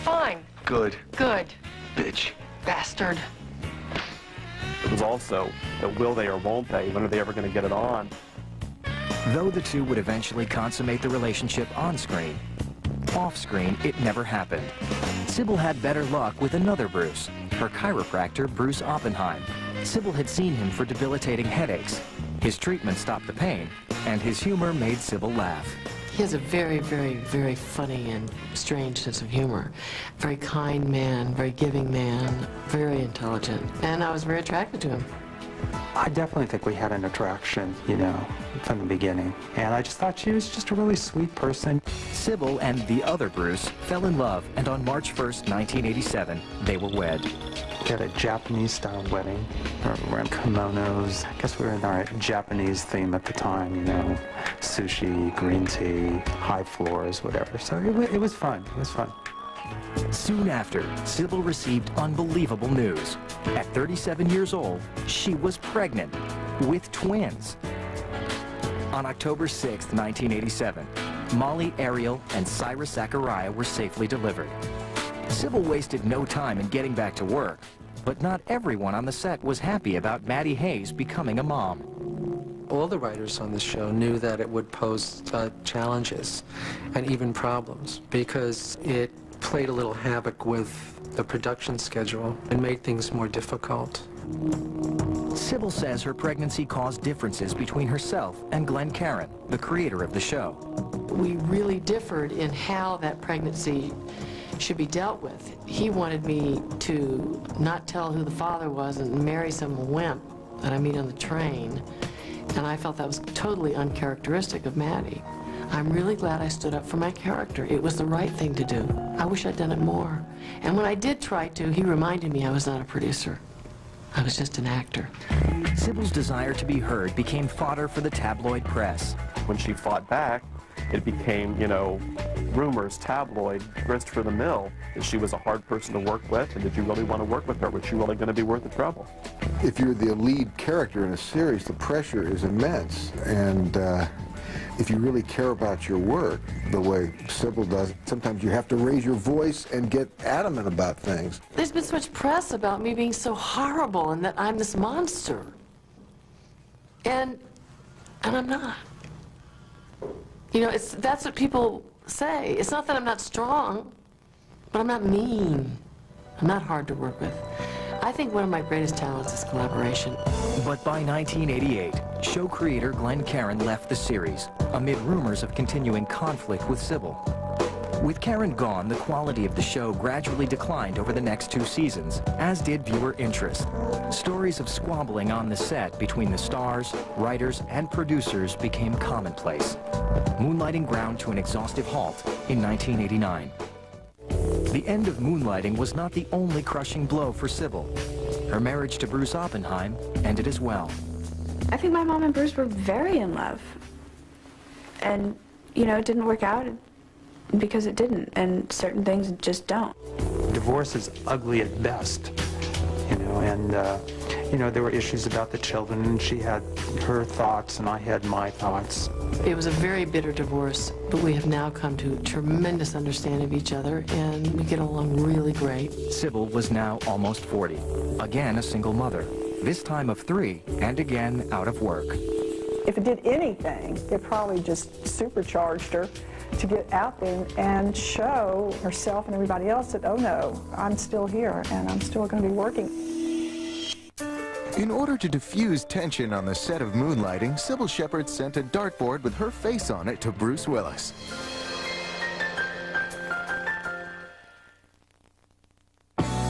Fine. Good. Good. Bitch. Bastard. It was also the will they or won't they, when are they ever going to get it on? Though the two would eventually consummate the relationship on-screen, off-screen it never happened. Cybill had better luck with another Bruce, her chiropractor Bruce Oppenheim. Cybill had seen him for debilitating headaches. His treatment stopped the pain, and his humor made Cybill laugh. He has a very, very, very funny and strange sense of humor. Very kind man, very giving man, very intelligent, and I was very attracted to him. I definitely think we had an attraction, you know, from the beginning. And I just thought she was just a really sweet person. Cybill and the other Bruce fell in love, and on March 1st, 1987, they were wed. We had a Japanese-style wedding. We were wearing kimonos. I guess we were in our Japanese theme at the time, you know, sushi, green tea, high floors, whatever. So it was fun. It was fun. Soon after, Cybill received unbelievable news. At 37 years old, she was pregnant with twins. On October 6, 1987, Molly, Ariel, and Cyrus Zachariah were safely delivered. Cybill wasted no time in getting back to work, but not everyone on the set was happy about Maddie Hayes becoming a mom. All the writers on the show knew that it would pose challenges and even problems, because it played a little havoc with the production schedule and made things more difficult. Cybill says her pregnancy caused differences between herself and Glenn Caron, the creator of the show. We really differed in how that pregnancy should be dealt with. He wanted me to not tell who the father was and marry some wimp that I meet on the train, and I felt that was totally uncharacteristic of Maddie. I'm really glad I stood up for my character. It was the right thing to do. I wish I'd done it more. And when I did try to, he reminded me I was not a producer. I was just an actor. Cybill's desire to be heard became fodder for the tabloid press. When she fought back, it became, you know, rumors, tabloid, grist for the mill, that she was a hard person to work with, and did you really want to work with her? Was she really going to be worth the trouble? If you're the lead character in a series, the pressure is immense, and if you really care about your work the way Cybill does, sometimes you have to raise your voice and get adamant about things. There's been so much press about me being so horrible and that I'm this monster. And I'm not. You know, that's what people say. It's not that I'm not strong, but I'm not mean. I'm not hard to work with. I think one of my greatest talents is collaboration. But by 1988, show creator Glenn Caron left the series amid rumors of continuing conflict with Cybill. With Caron gone, the quality of the show gradually declined over the next 2 seasons, as did viewer interest. Stories of squabbling on the set between the stars, writers, and producers became commonplace, moonlighting ground to an exhaustive halt in 1989. The end of Moonlighting was not the only crushing blow for Cybill. Her marriage to Bruce Oppenheim ended as well. I think my mom and Bruce were very in love. And, you know, it didn't work out because it didn't, and certain things just don't. Divorce is ugly at best, you know, and, you know, there were issues about the children, and she had her thoughts, and I had my thoughts. It was a very bitter divorce, but we have now come to a tremendous understanding of each other, and we get along really great. Cybill was now almost 40, again a single mother, this time of 3, and again out of work. If it did anything, it probably just supercharged her to get out there and show herself and everybody else that, oh no, I'm still here and I'm still going to be working. In order to diffuse tension on the set of Moonlighting, Cybill Shepherd sent a dartboard with her face on it to Bruce Willis.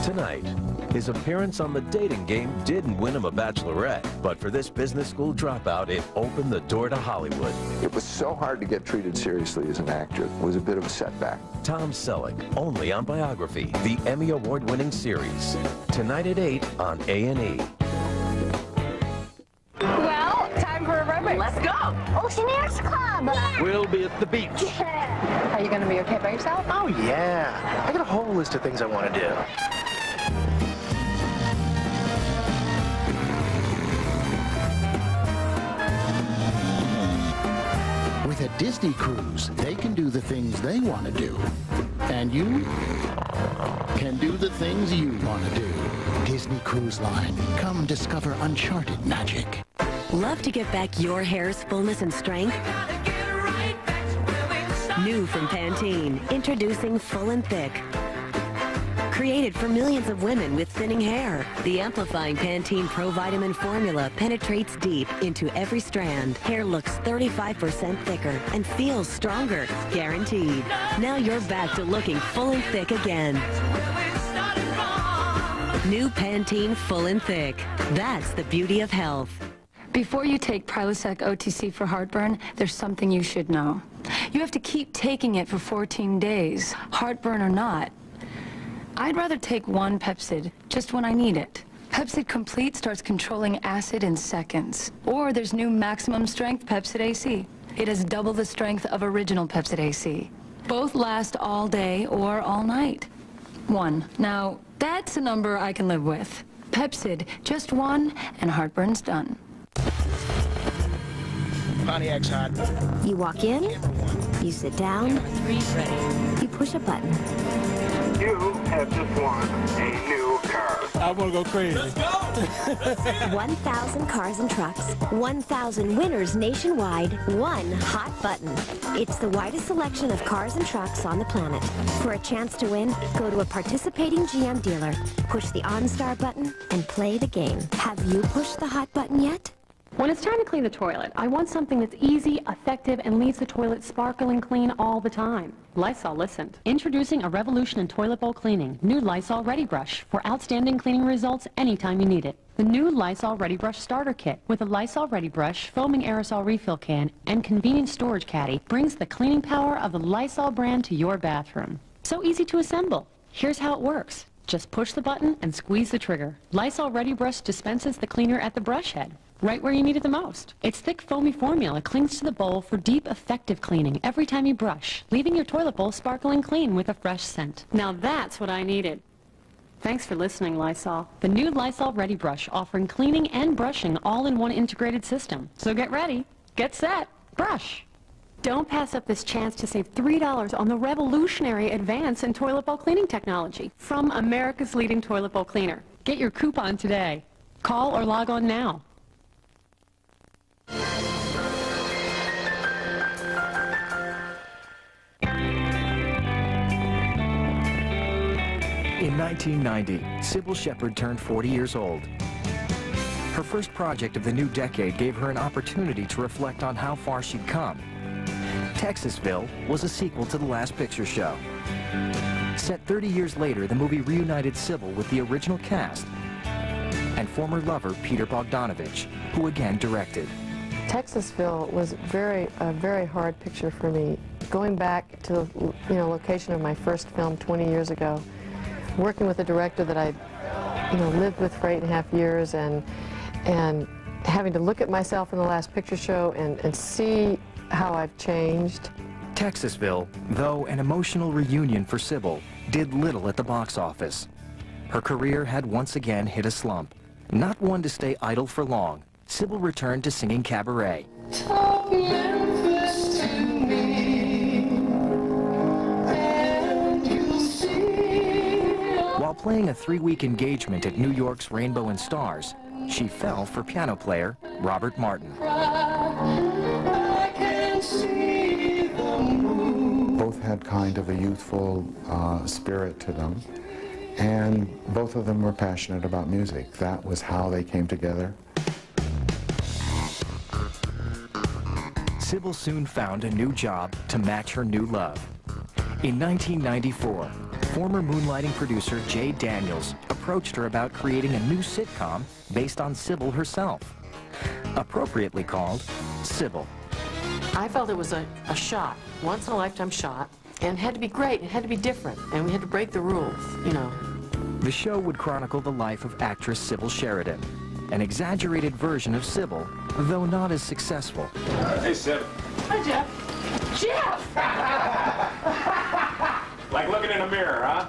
Tonight, his appearance on the dating game didn't win him a bachelorette, but for this business school dropout, it opened the door to Hollywood. It was so hard to get treated seriously as an actor. It was a bit of a setback. Tom Selleck, only on Biography, the Emmy Award-winning series. Tonight at 8 on A&E. Well, time for aerobics. Let's go. Oceaneers Club. We'll be at the beach. Are you going to be okay by yourself? Oh, yeah. I got a whole list of things I want to do. With a Disney cruise, they can do the things they want to do. And you can do the things you want to do. Disney Cruise Line. Come discover uncharted magic. Love to get back your hair's fullness and strength? New from Pantene, introducing Full and Thick. Created for millions of women with thinning hair, the amplifying Pantene Pro Vitamin formula penetrates deep into every strand. Hair looks 35% thicker and feels stronger, guaranteed. Now you're back to looking full and thick again. New Pantene Full and Thick. That's the beauty of health. Before you take Prilosec OTC for heartburn, there's something you should know. You have to keep taking it for 14 days, heartburn or not. I'd rather take one Pepsid, just when I need it. Pepsid Complete starts controlling acid in seconds. Or there's new maximum strength Pepsid AC. It has double the strength of original Pepsid AC. Both last all day or all night. 1. Now, that's a number I can live with. Pepsid, just 1, and heartburn's done. Pontiac's hot. You walk in, you sit down, you push a button. You have just won a new car. I want to go crazy. 1,000 cars and trucks, 1,000 winners nationwide, one hot button. It's the widest selection of cars and trucks on the planet. For a chance to win, go to a participating GM dealer, push the OnStar button, and play the game. Have you pushed the hot button yet? When it's time to clean the toilet, I want something that's easy, effective, and leaves the toilet sparkling clean all the time. Lysol listened. Introducing a revolution in toilet bowl cleaning. New Lysol Ready Brush for outstanding cleaning results anytime you need it. The new Lysol Ready Brush Starter Kit with a Lysol Ready Brush, foaming aerosol refill can, and convenient storage caddy brings the cleaning power of the Lysol brand to your bathroom. So easy to assemble. Here's how it works. Just push the button and squeeze the trigger. Lysol Ready Brush dispenses the cleaner at the brush head, right where you need it the most. Its thick, foamy formula clings to the bowl for deep, effective cleaning every time you brush, leaving your toilet bowl sparkling clean with a fresh scent. Now that's what I needed. Thanks for listening, Lysol. The new Lysol Ready Brush, offering cleaning and brushing all in one integrated system. So get ready, get set, brush. Don't pass up this chance to save $3 on the revolutionary advance in toilet bowl cleaning technology from America's leading toilet bowl cleaner. Get your coupon today. Call or log on now. In 1990, Cybill Shepherd turned 40 years old. Her first project of the new decade gave her an opportunity to reflect on how far she'd come. Texasville was a sequel to The Last Picture Show. Set 30 years later, the movie reunited Cybill with the original cast and former lover Peter Bogdanovich, who again directed. Texasville was a very hard picture for me. Going back to the location of my first film 20 years ago, working with a director that I lived with for 8.5 years, and having to look at myself in The Last Picture Show and see how I've changed. Texasville, though an emotional reunion for Cybill, did little at the box office. Her career had once again hit a slump. Not one to stay idle for long, Cybill returned to singing cabaret. Talk Memphis to me, and you'll see. While playing a 3-week engagement at New York's Rainbow and Stars, she fell for piano player Robert Martin. I can see the moon. Both had kind of a youthful spirit to them, and both of them were passionate about music. That was how they came together. Cybill soon found a new job to match her new love. In 1994, former moonlighting producer Jay Daniels approached her about creating a new sitcom based on Cybill herself, appropriately called Cybill. I felt it was a shot, once-in-a-lifetime shot, and it had to be great, it had to be different, and we had to break the rules, The show would chronicle the life of actress Cybill Sheridan, an exaggerated version of Cybill, though not as successful. Hey, Sib. Hi, Jeff. Jeff! Like looking in a mirror, huh?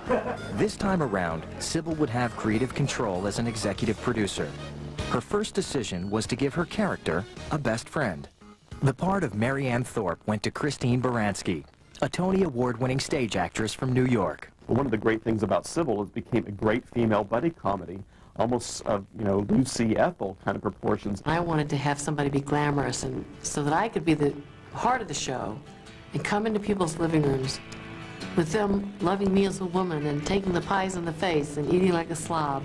This time around, Cybill would have creative control as an executive producer. Her first decision was to give her character a best friend. The part of Mary Ann Thorpe went to Christine Baranski, a Tony Award-winning stage actress from New York. Well, one of the great things about Cybill is it became a great female buddy comedy, almost of, Lucy Ethel kind of proportions. I wanted to have somebody be glamorous, and so that I could be the heart of the show and come into people's living rooms with them loving me as a woman and taking the pies in the face and eating like a slob.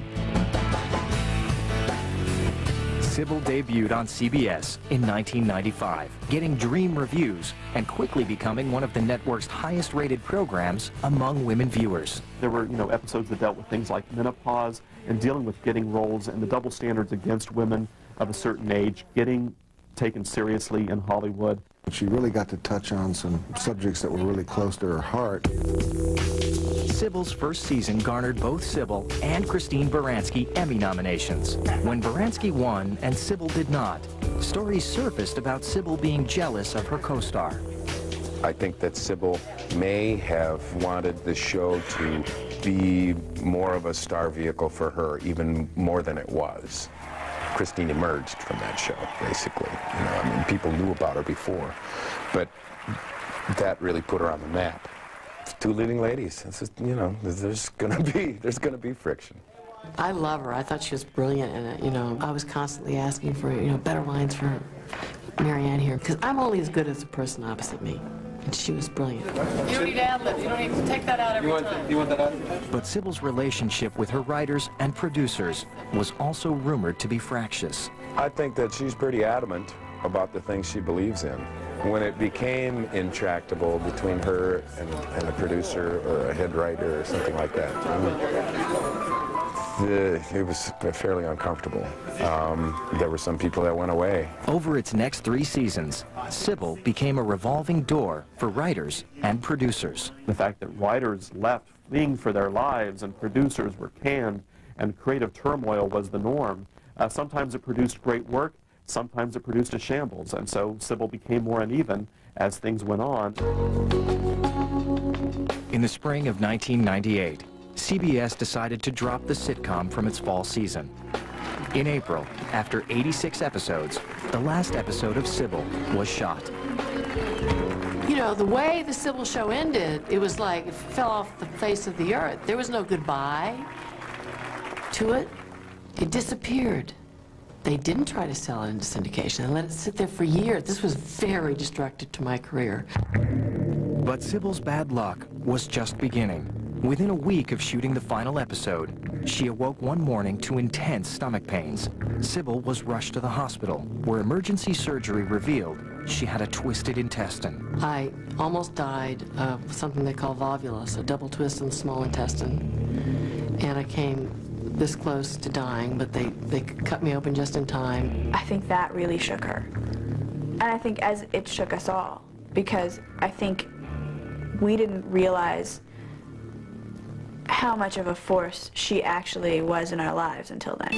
Cybill debuted on CBS in 1995, getting dream reviews and quickly becoming one of the network's highest-rated programs among women viewers. There were, episodes that dealt with things like menopause and dealing with getting roles and the double standards against women of a certain age, getting taken seriously in Hollywood. She really got to touch on some subjects that were really close to her heart. Cybill's first season garnered both Cybill and Christine Baranski Emmy nominations. When Baranski won and Cybill did not, stories surfaced about Cybill being jealous of her co-star. I think that Cybill may have wanted the show to be more of a star vehicle for her, even more than it was. Christine emerged from that show, basically. People knew about her before, but that really put her on the map. Two leading ladies. It's just, there's gonna be friction. I love her. I thought she was brilliant in it, you know. I was constantly asking for, you know, better lines for Marianne here, because I'm only as good as the person opposite me. And she was brilliant. You don't need ad-lib. You don't need to take that out every time. You want that out? But Cybill's relationship with her writers and producers was also rumored to be fractious. I think that she's pretty adamant about the things she believes in. When it became intractable between her and a producer or a head writer or something like that, it was fairly uncomfortable. There were some people that went away. Over its next 3 seasons, Cybill became a revolving door for writers and producers. The fact that writers left fleeing for their lives and producers were canned and creative turmoil was the norm. Sometimes it produced great work, sometimes it produced a shambles, and so Cybill became more uneven as things went on. In the spring of 1998, CBS decided to drop the sitcom from its fall season. In April, after 86 episodes, the last episode of Cybill was shot. You know, the way the Cybill show ended, it was like it fell off the face of the earth. There was no goodbye to it. It disappeared. They didn't try to sell it into syndication. They let it sit there for years. This was very destructive to my career. But Cybill's bad luck was just beginning. Within a week of shooting the final episode, she awoke one morning to intense stomach pains. Cybill was rushed to the hospital, where emergency surgery revealed she had a twisted intestine. I almost died of something they call volvulus, a double twist in the small intestine. And I came this close to dying, but they cut me open just in time. I think that really shook her. And I think as it shook us all, because I think we didn't realize how much of a force she actually was in our lives until then.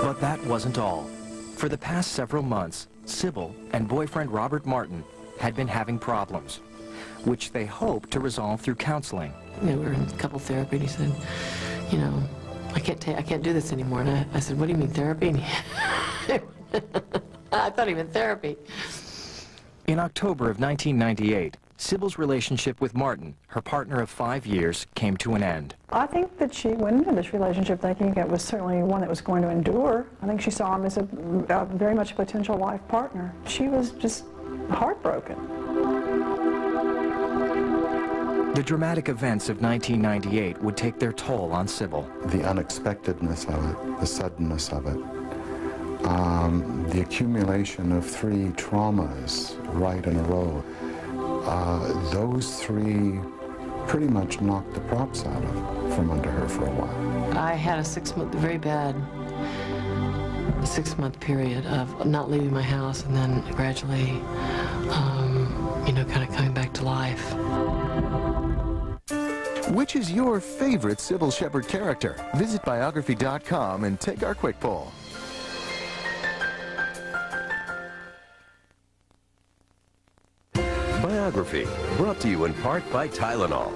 But that wasn't all. For the past several months, Cybill and boyfriend Robert Martin had been having problems, which they hoped to resolve through counseling. We were in couple therapy, and he said, you know, I can't do this anymore. And I said, what do you mean, therapy? And I thought he meant therapy. In October of 1998, Cybill's relationship with Martin, her partner of 5 years, came to an end. I think that she went into this relationship thinking it was certainly one that was going to endure. I think she saw him as a very much a potential life partner. She was just heartbroken. The dramatic events of 1998 would take their toll on Cybill. The unexpectedness of it, the suddenness of it, the accumulation of 3 traumas right in a row, those 3 pretty much knocked the props out of from under her for a while. I had a 6-month, very bad 6-month period of not leaving my house and then gradually, you know, kind of coming back to life. Which is your favorite Cybill Shepherd character? Visit Biography.com and take our quick poll. Biography, brought to you in part by Tylenol.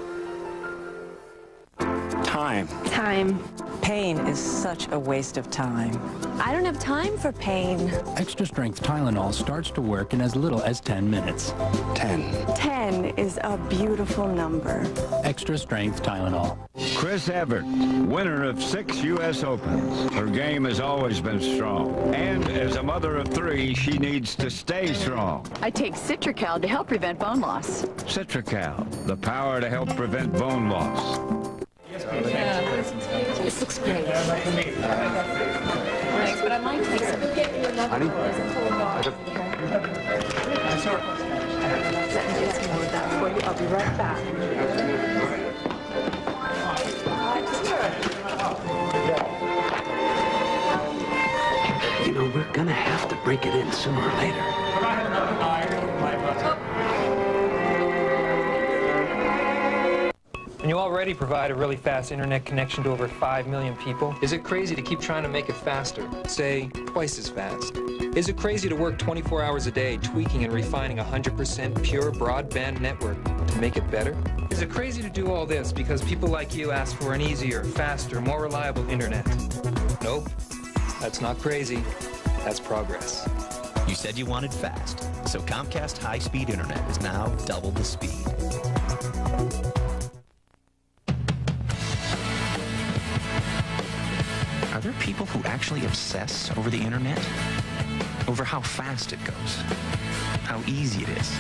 Time. Time. Pain is such a waste of time. I don't have time for pain. Extra strength Tylenol starts to work in as little as 10 minutes. 10. 10 is a beautiful number. Extra strength Tylenol. Chris Evert, winner of 6 U.S. Opens. Her game has always been strong. And as a mother of 3, she needs to stay strong. I take Citracal to help prevent bone loss. Citracal, the power to help prevent bone loss. This looks great. Thanks, but I might take some. Honey? Let me get some more of that for you. I'll be right back. You know, we're gonna have to break it in sooner or later. And you already provide a really fast internet connection to over 5 million people. Is it crazy to keep trying to make it faster? Say, twice as fast. Is it crazy to work 24 hours a day tweaking and refining a 100% pure broadband network to make it better? Is it crazy to do all this because people like you ask for an easier, faster, more reliable internet? Nope. That's not crazy. That's progress. You said you wanted fast, so Comcast high-speed internet is now double the speed. actually obsess over the internet? Over how fast it goes? How easy it is?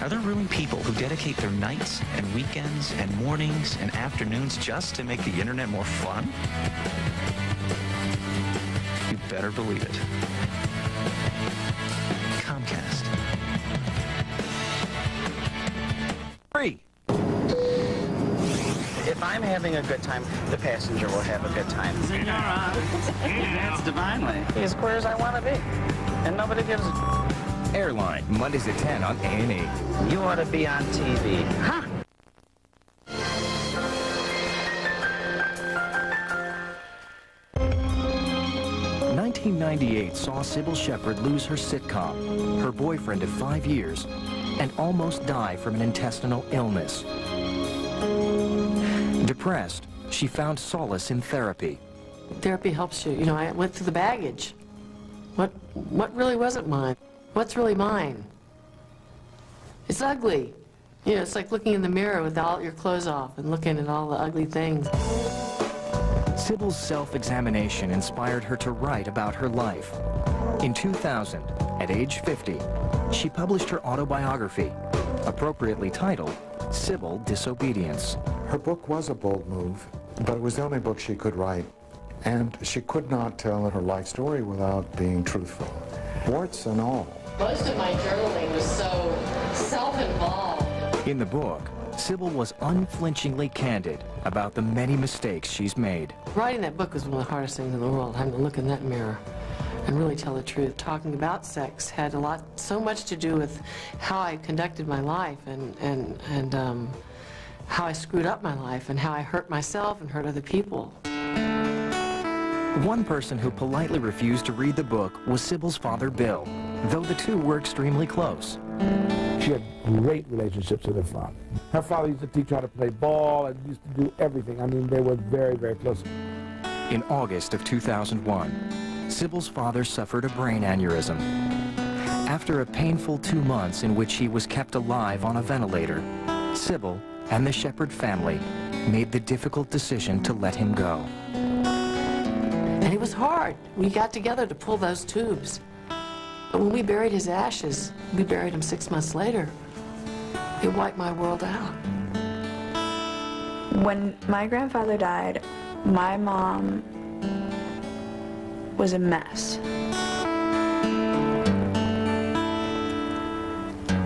Are there really people who dedicate their nights and weekends and mornings and afternoons just to make the internet more fun? You better believe it. Comcast. Free. If I'm having a good time, the passenger will have a good time. Senora, that's divinely. Be as queer as I want to be. And nobody gives a... Airline, Mondays at 10 on A&E. You ought to be on TV. Huh? '98 saw Cybill Shepherd lose her sitcom, her boyfriend of 5 years, and almost die from an intestinal illness. Depressed, she found solace in therapy. Therapy helps you. You know, I went through the baggage. What really wasn't mine? What's really mine? It's ugly. You know, it's like looking in the mirror with all your clothes off and looking at all the ugly things. Cybill's self-examination inspired her to write about her life. In 2000, at age 50, she published her autobiography, appropriately titled Cybill Disobedience. Her book was a bold move, but it was the only book she could write. And she could not tell her life story without being truthful. Warts and all. Most of my journaling was so self-involved. In the book, Cybill was unflinchingly candid about the many mistakes she's made. Writing that book was one of the hardest things in the world, having to look in that mirror and really tell the truth. Talking about sex had so much to do with how I conducted my life and how I screwed up my life and how I hurt myself and hurt other people. One person who politely refused to read the book was Cybill's father, Bill, though the two were extremely close. She had great relationships with her father. Her father used to teach her how to play ball and used to do everything. I mean, they were very, very close. In August of 2001, Cybill's father suffered a brain aneurysm. After a painful 2 months in which he was kept alive on a ventilator, Cybill and the Shepherd family made the difficult decision to let him go. And it was hard. We got together to pull those tubes. But when we buried his ashes, we buried him 6 months later. It wiped my world out. When my grandfather died, my mom was a mess.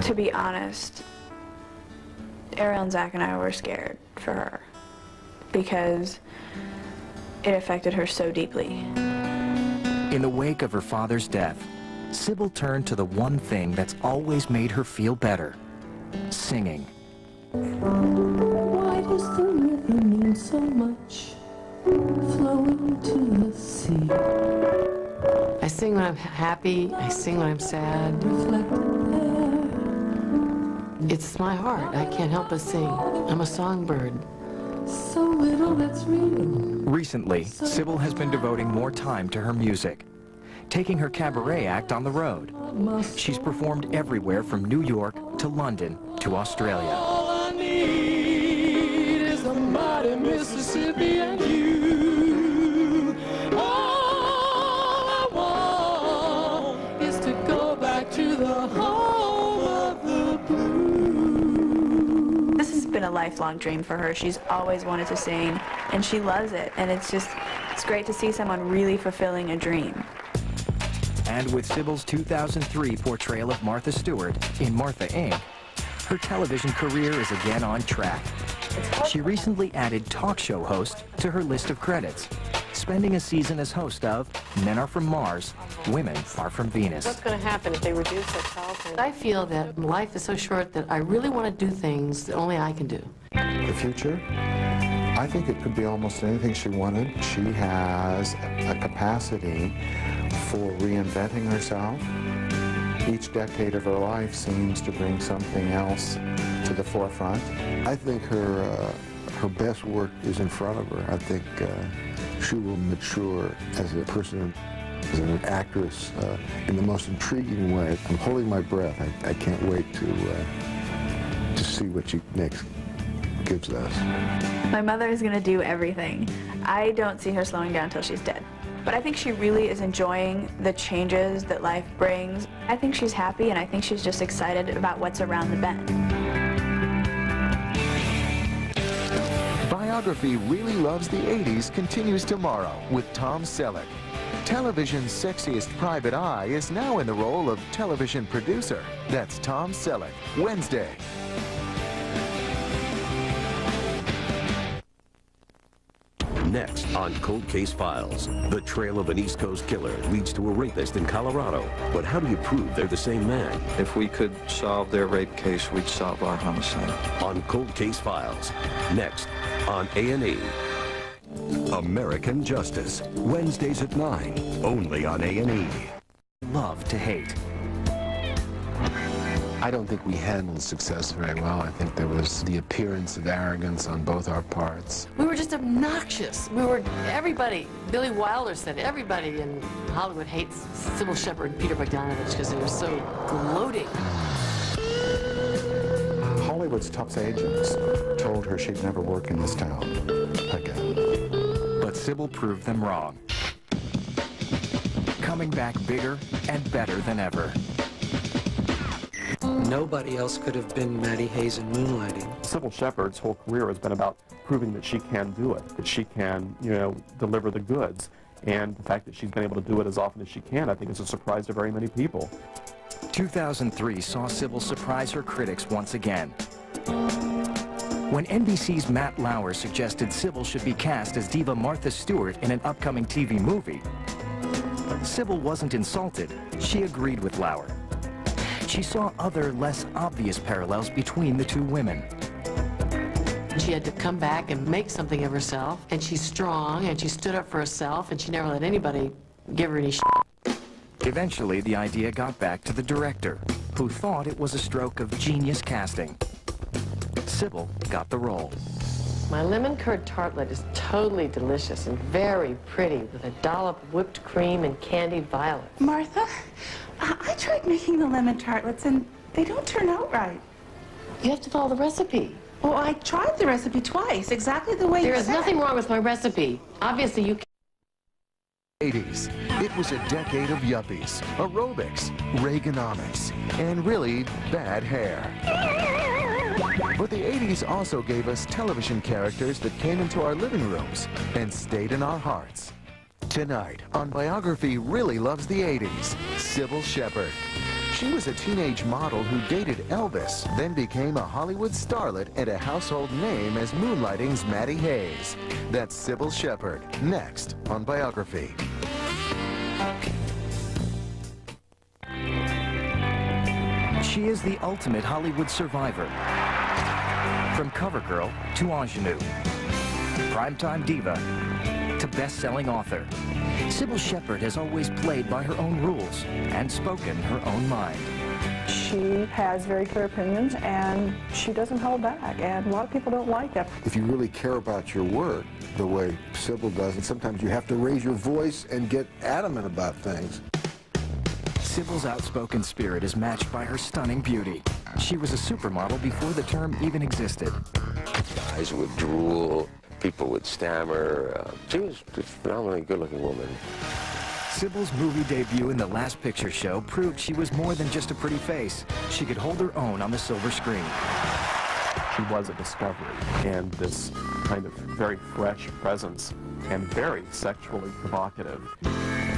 To be honest, Ariel and Zach and I were scared for her because it affected her so deeply. In the wake of her father's death, Cybill turned to the one thing that's always made her feel better: singing. Why does the river mean so much, flowing to the sea? I sing when I'm happy, I sing when I'm sad. It's my heart. I can't help but sing. I'm a songbird. So little that's real. Recently, Cybill has been devoting more time to her music, taking her cabaret act on the road. She's performed everywhere from New York to London to Australia. All I need is the mighty Mississippi and you. All I want is to go back to the home of the blues. This has been a lifelong dream for her. She's always wanted to sing, and she loves it. And it's great to see someone really fulfilling a dream. And with Cybill's 2003 portrayal of Martha Stewart in Martha, Inc., her television career is again on track. She recently added talk show host to her list of credits, spending a season as host of Men Are From Mars, Women Are From Venus. What's going to happen if they reduce their childhood? I feel that life is so short that I really want to do things that only I can do. The future? I think it could be almost anything she wanted. She has a capacity for reinventing herself. Each decade of her life seems to bring something else to the forefront. I think her best work is in front of her. I think she will mature as a person, as an actress, in the most intriguing way. I'm holding my breath. I can't wait to see what she next gives us. My mother is going to do everything. I don't see her slowing down until she's dead. But I think she really is enjoying the changes that life brings. I think she's happy, and I think she's just excited about what's around the bend. Biography Really Loves the 80s continues tomorrow with Tom Selleck. Television's sexiest private eye is now in the role of television producer. That's Tom Selleck, Wednesday. Next on Cold Case Files, the trail of an East Coast killer leads to a rapist in Colorado. But how do you prove they're the same man? If we could solve their rape case, we'd solve our homicide. On Cold Case Files, next on A&E. American Justice, Wednesdays at 9, only on A&E. Love to hate. I don't think we handled success very well. I think there was the appearance of arrogance on both our parts. We were just obnoxious. Everybody, Billy Wilder said, everybody in Hollywood hates Cybill Shepherd and Peter Bogdanovich because they were so gloating. Hollywood's top agents told her she'd never work in this town again. But Cybill proved them wrong. Coming back bigger and better than ever. Nobody else could have been Maddie Hayes in Moonlighting. Cybill Shepherd's whole career has been about proving that she can do it, that she can, deliver the goods. And the fact that she's been able to do it as often as she can, I think is a surprise to very many people. 2003 saw Cybill surprise her critics once again. When NBC's Matt Lauer suggested Cybill should be cast as diva Martha Stewart in an upcoming TV movie, Cybill wasn't insulted. She agreed with Lauer. She saw other, less obvious parallels between the two women. She had to come back and make something of herself, and she's strong, and she stood up for herself, and she never let anybody give her any shit. Eventually, the idea got back to the director, who thought it was a stroke of genius casting. Cybill got the role. My lemon curd tartlet is totally delicious and very pretty with a dollop of whipped cream and candied violet. Martha, I tried making the lemon tartlets and they don't turn out right. You have to follow the recipe. Well, I tried the recipe twice, exactly the way you said. There is nothing wrong with my recipe. Obviously, you can't. 80s. It was a decade of yuppies, aerobics, Reaganomics, and really bad hair. But the 80s also gave us television characters that came into our living rooms and stayed in our hearts. Tonight on Biography Really Loves the 80s, Cybill Shepherd. She was a teenage model who dated Elvis, then became a Hollywood starlet and a household name as Moonlighting's Maddie Hayes. That's Cybill Shepherd, next on Biography. She is the ultimate Hollywood survivor. From cover girl to ingenue, primetime diva to best-selling author, Cybill Shepherd has always played by her own rules and spoken her own mind. She has very clear opinions, and she doesn't hold back, and a lot of people don't like that. If you really care about your work the way Cybill does, and sometimes you have to raise your voice and get adamant about things. Cybill's outspoken spirit is matched by her stunning beauty. She was a supermodel before the term even existed. Guys would drool, people would stammer. She was a phenomenally good-looking woman. Cybill's movie debut in The Last Picture Show proved she was more than just a pretty face. She could hold her own on the silver screen. She was a discovery, and this kind of very fresh presence, and very sexually provocative.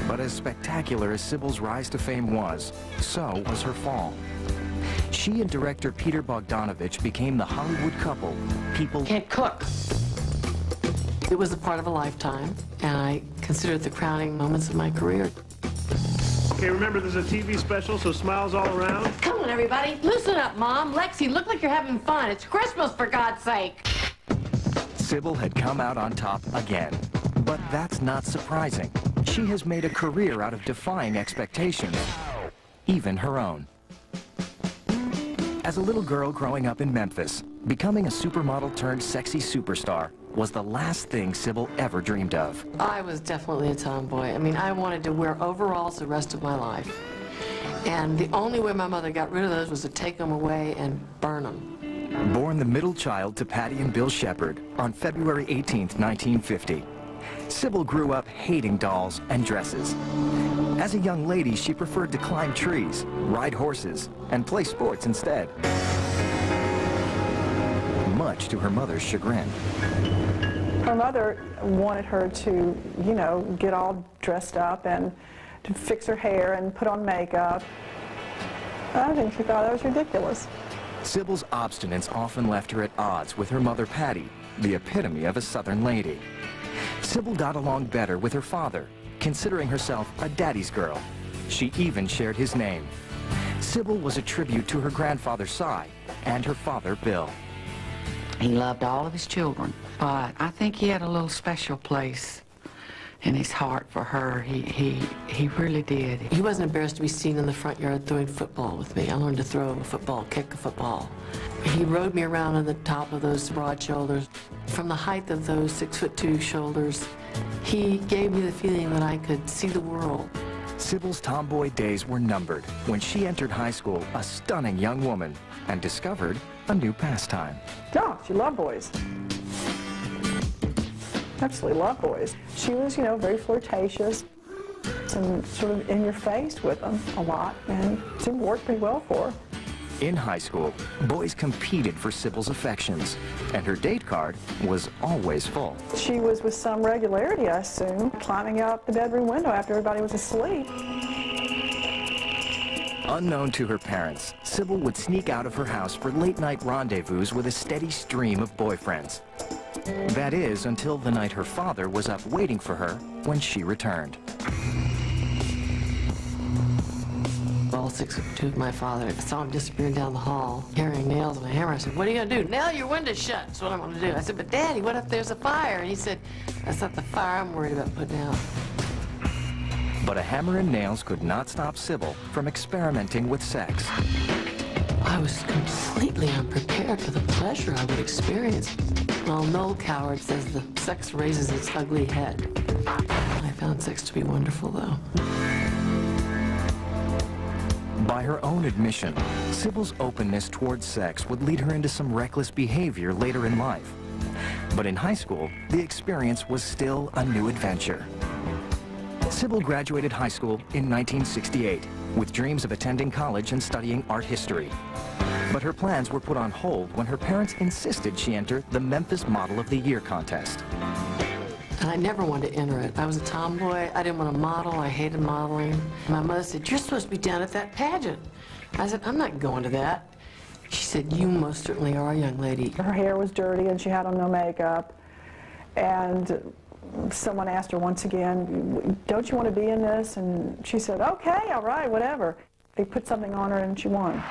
But as spectacular as Cybill's rise to fame was, so was her fall. She and director Peter Bogdanovich became the Hollywood couple people can't cook. It was a part of a lifetime, and I consider it the crowning moments of my career. Okay, remember there's a TV special, so smiles all around. Come on, everybody. Loosen up, Mom. Lexi, look like you're having fun. It's Christmas, for God's sake. Cybill had come out on top again. But that's not surprising. She has made a career out of defying expectations, even her own. As a little girl growing up in Memphis, becoming a supermodel turned sexy superstar was the last thing Cybill ever dreamed of. I was definitely a tomboy. I mean, I wanted to wear overalls the rest of my life. And the only way my mother got rid of those was to take them away and burn them. Born the middle child to Patty and Bill Shepard on February 18, 1950, Cybill grew up hating dolls and dresses. As a young lady, she preferred to climb trees, ride horses, and play sports instead, much to her mother's chagrin. Her mother wanted her to, you know, get all dressed up and to fix her hair and put on makeup. I think she thought that was ridiculous. Cybill's obstinance often left her at odds with her mother Patty, the epitome of a Southern lady. Cybill got along better with her father, considering herself a daddy's girl. She even shared his name. Cybill was a tribute to her grandfather Cy and her father Bill. He loved all of his children, but I think he had a little special place in his heart for her. He really did. He wasn't embarrassed to be seen in the front yard throwing football with me. I learned to throw a football, kick a football. He rode me around on the top of those broad shoulders. From the height of those 6'2" shoulders, he gave me the feeling that I could see the world. Cybill's tomboy days were numbered when she entered high school a stunning young woman and discovered a new pastime. No, she loved boys. Absolutely loved boys. She was, you know, very flirtatious and sort of in your face with them a lot, and it seemed to work pretty well for her. In high school, boys competed for Cybill's affections, and her date card was always full. She was with some regularity, I assume, climbing out the bedroom window after everybody was asleep. Unknown to her parents, Cybill would sneak out of her house for late-night rendezvous with a steady stream of boyfriends. That is, until the night her father was up waiting for her when she returned. All 6'2" of my father. I saw him disappearing down the hall, carrying nails and a hammer. I said, "What are you gonna do?" "Nail your window shut." That's what I'm gonna do. I said, "But Daddy, what if there's a fire?" And he said, "That's not the fire I'm worried about putting out." But a hammer and nails could not stop Cybill from experimenting with sex. I was completely unprepared for the pleasure I would experience. Well, Noel Coward says the sex raises its ugly head. I found sex to be wonderful, though. By her own admission, Cybill's openness towards sex would lead her into some reckless behavior later in life. But in high school, the experience was still a new adventure. Cybill graduated high school in 1968 with dreams of attending college and studying art history. But her plans were put on hold when her parents insisted she enter the Memphis Model of the Year contest. And I never wanted to enter it. I was a tomboy. I didn't want to model. I hated modeling. My mother said, "You're supposed to be down at that pageant." I said, "I'm not going to that." She said, "You most certainly are, young lady." Her hair was dirty and she had on no makeup. And someone asked her once again, "Don't you want to be in this?" And she said, "Okay, all right, whatever." They put something on her and she won.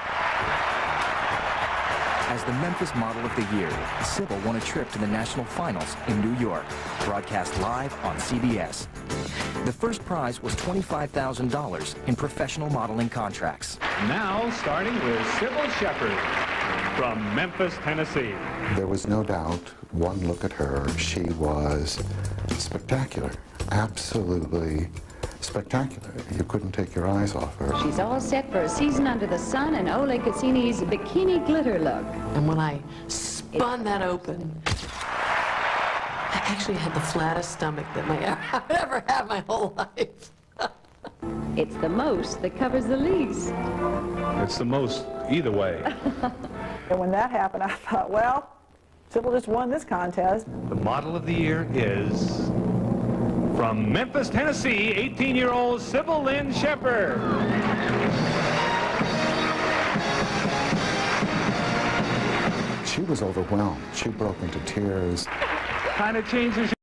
As the Memphis Model of the Year, Cybill won a trip to the national finals in New York, broadcast live on CBS. The first prize was $25,000 in professional modeling contracts. Now, starting with Cybill Shepard from Memphis, Tennessee. There was no doubt, one look at her, she was spectacular, absolutely spectacular. You couldn't take your eyes off her. She's all set for a season under the sun in Ole Cassini's bikini glitter look. And when I spun that open, I actually had the flattest stomach that I've ever had my whole life. It's the most that covers the least. It's the most either way. And when that happened, I thought, well, Cybill just won this contest. The Model of the Year is from Memphis, Tennessee, 18-year-old Cybill Lynn Shepard. She was overwhelmed. She broke into tears. Kind of changes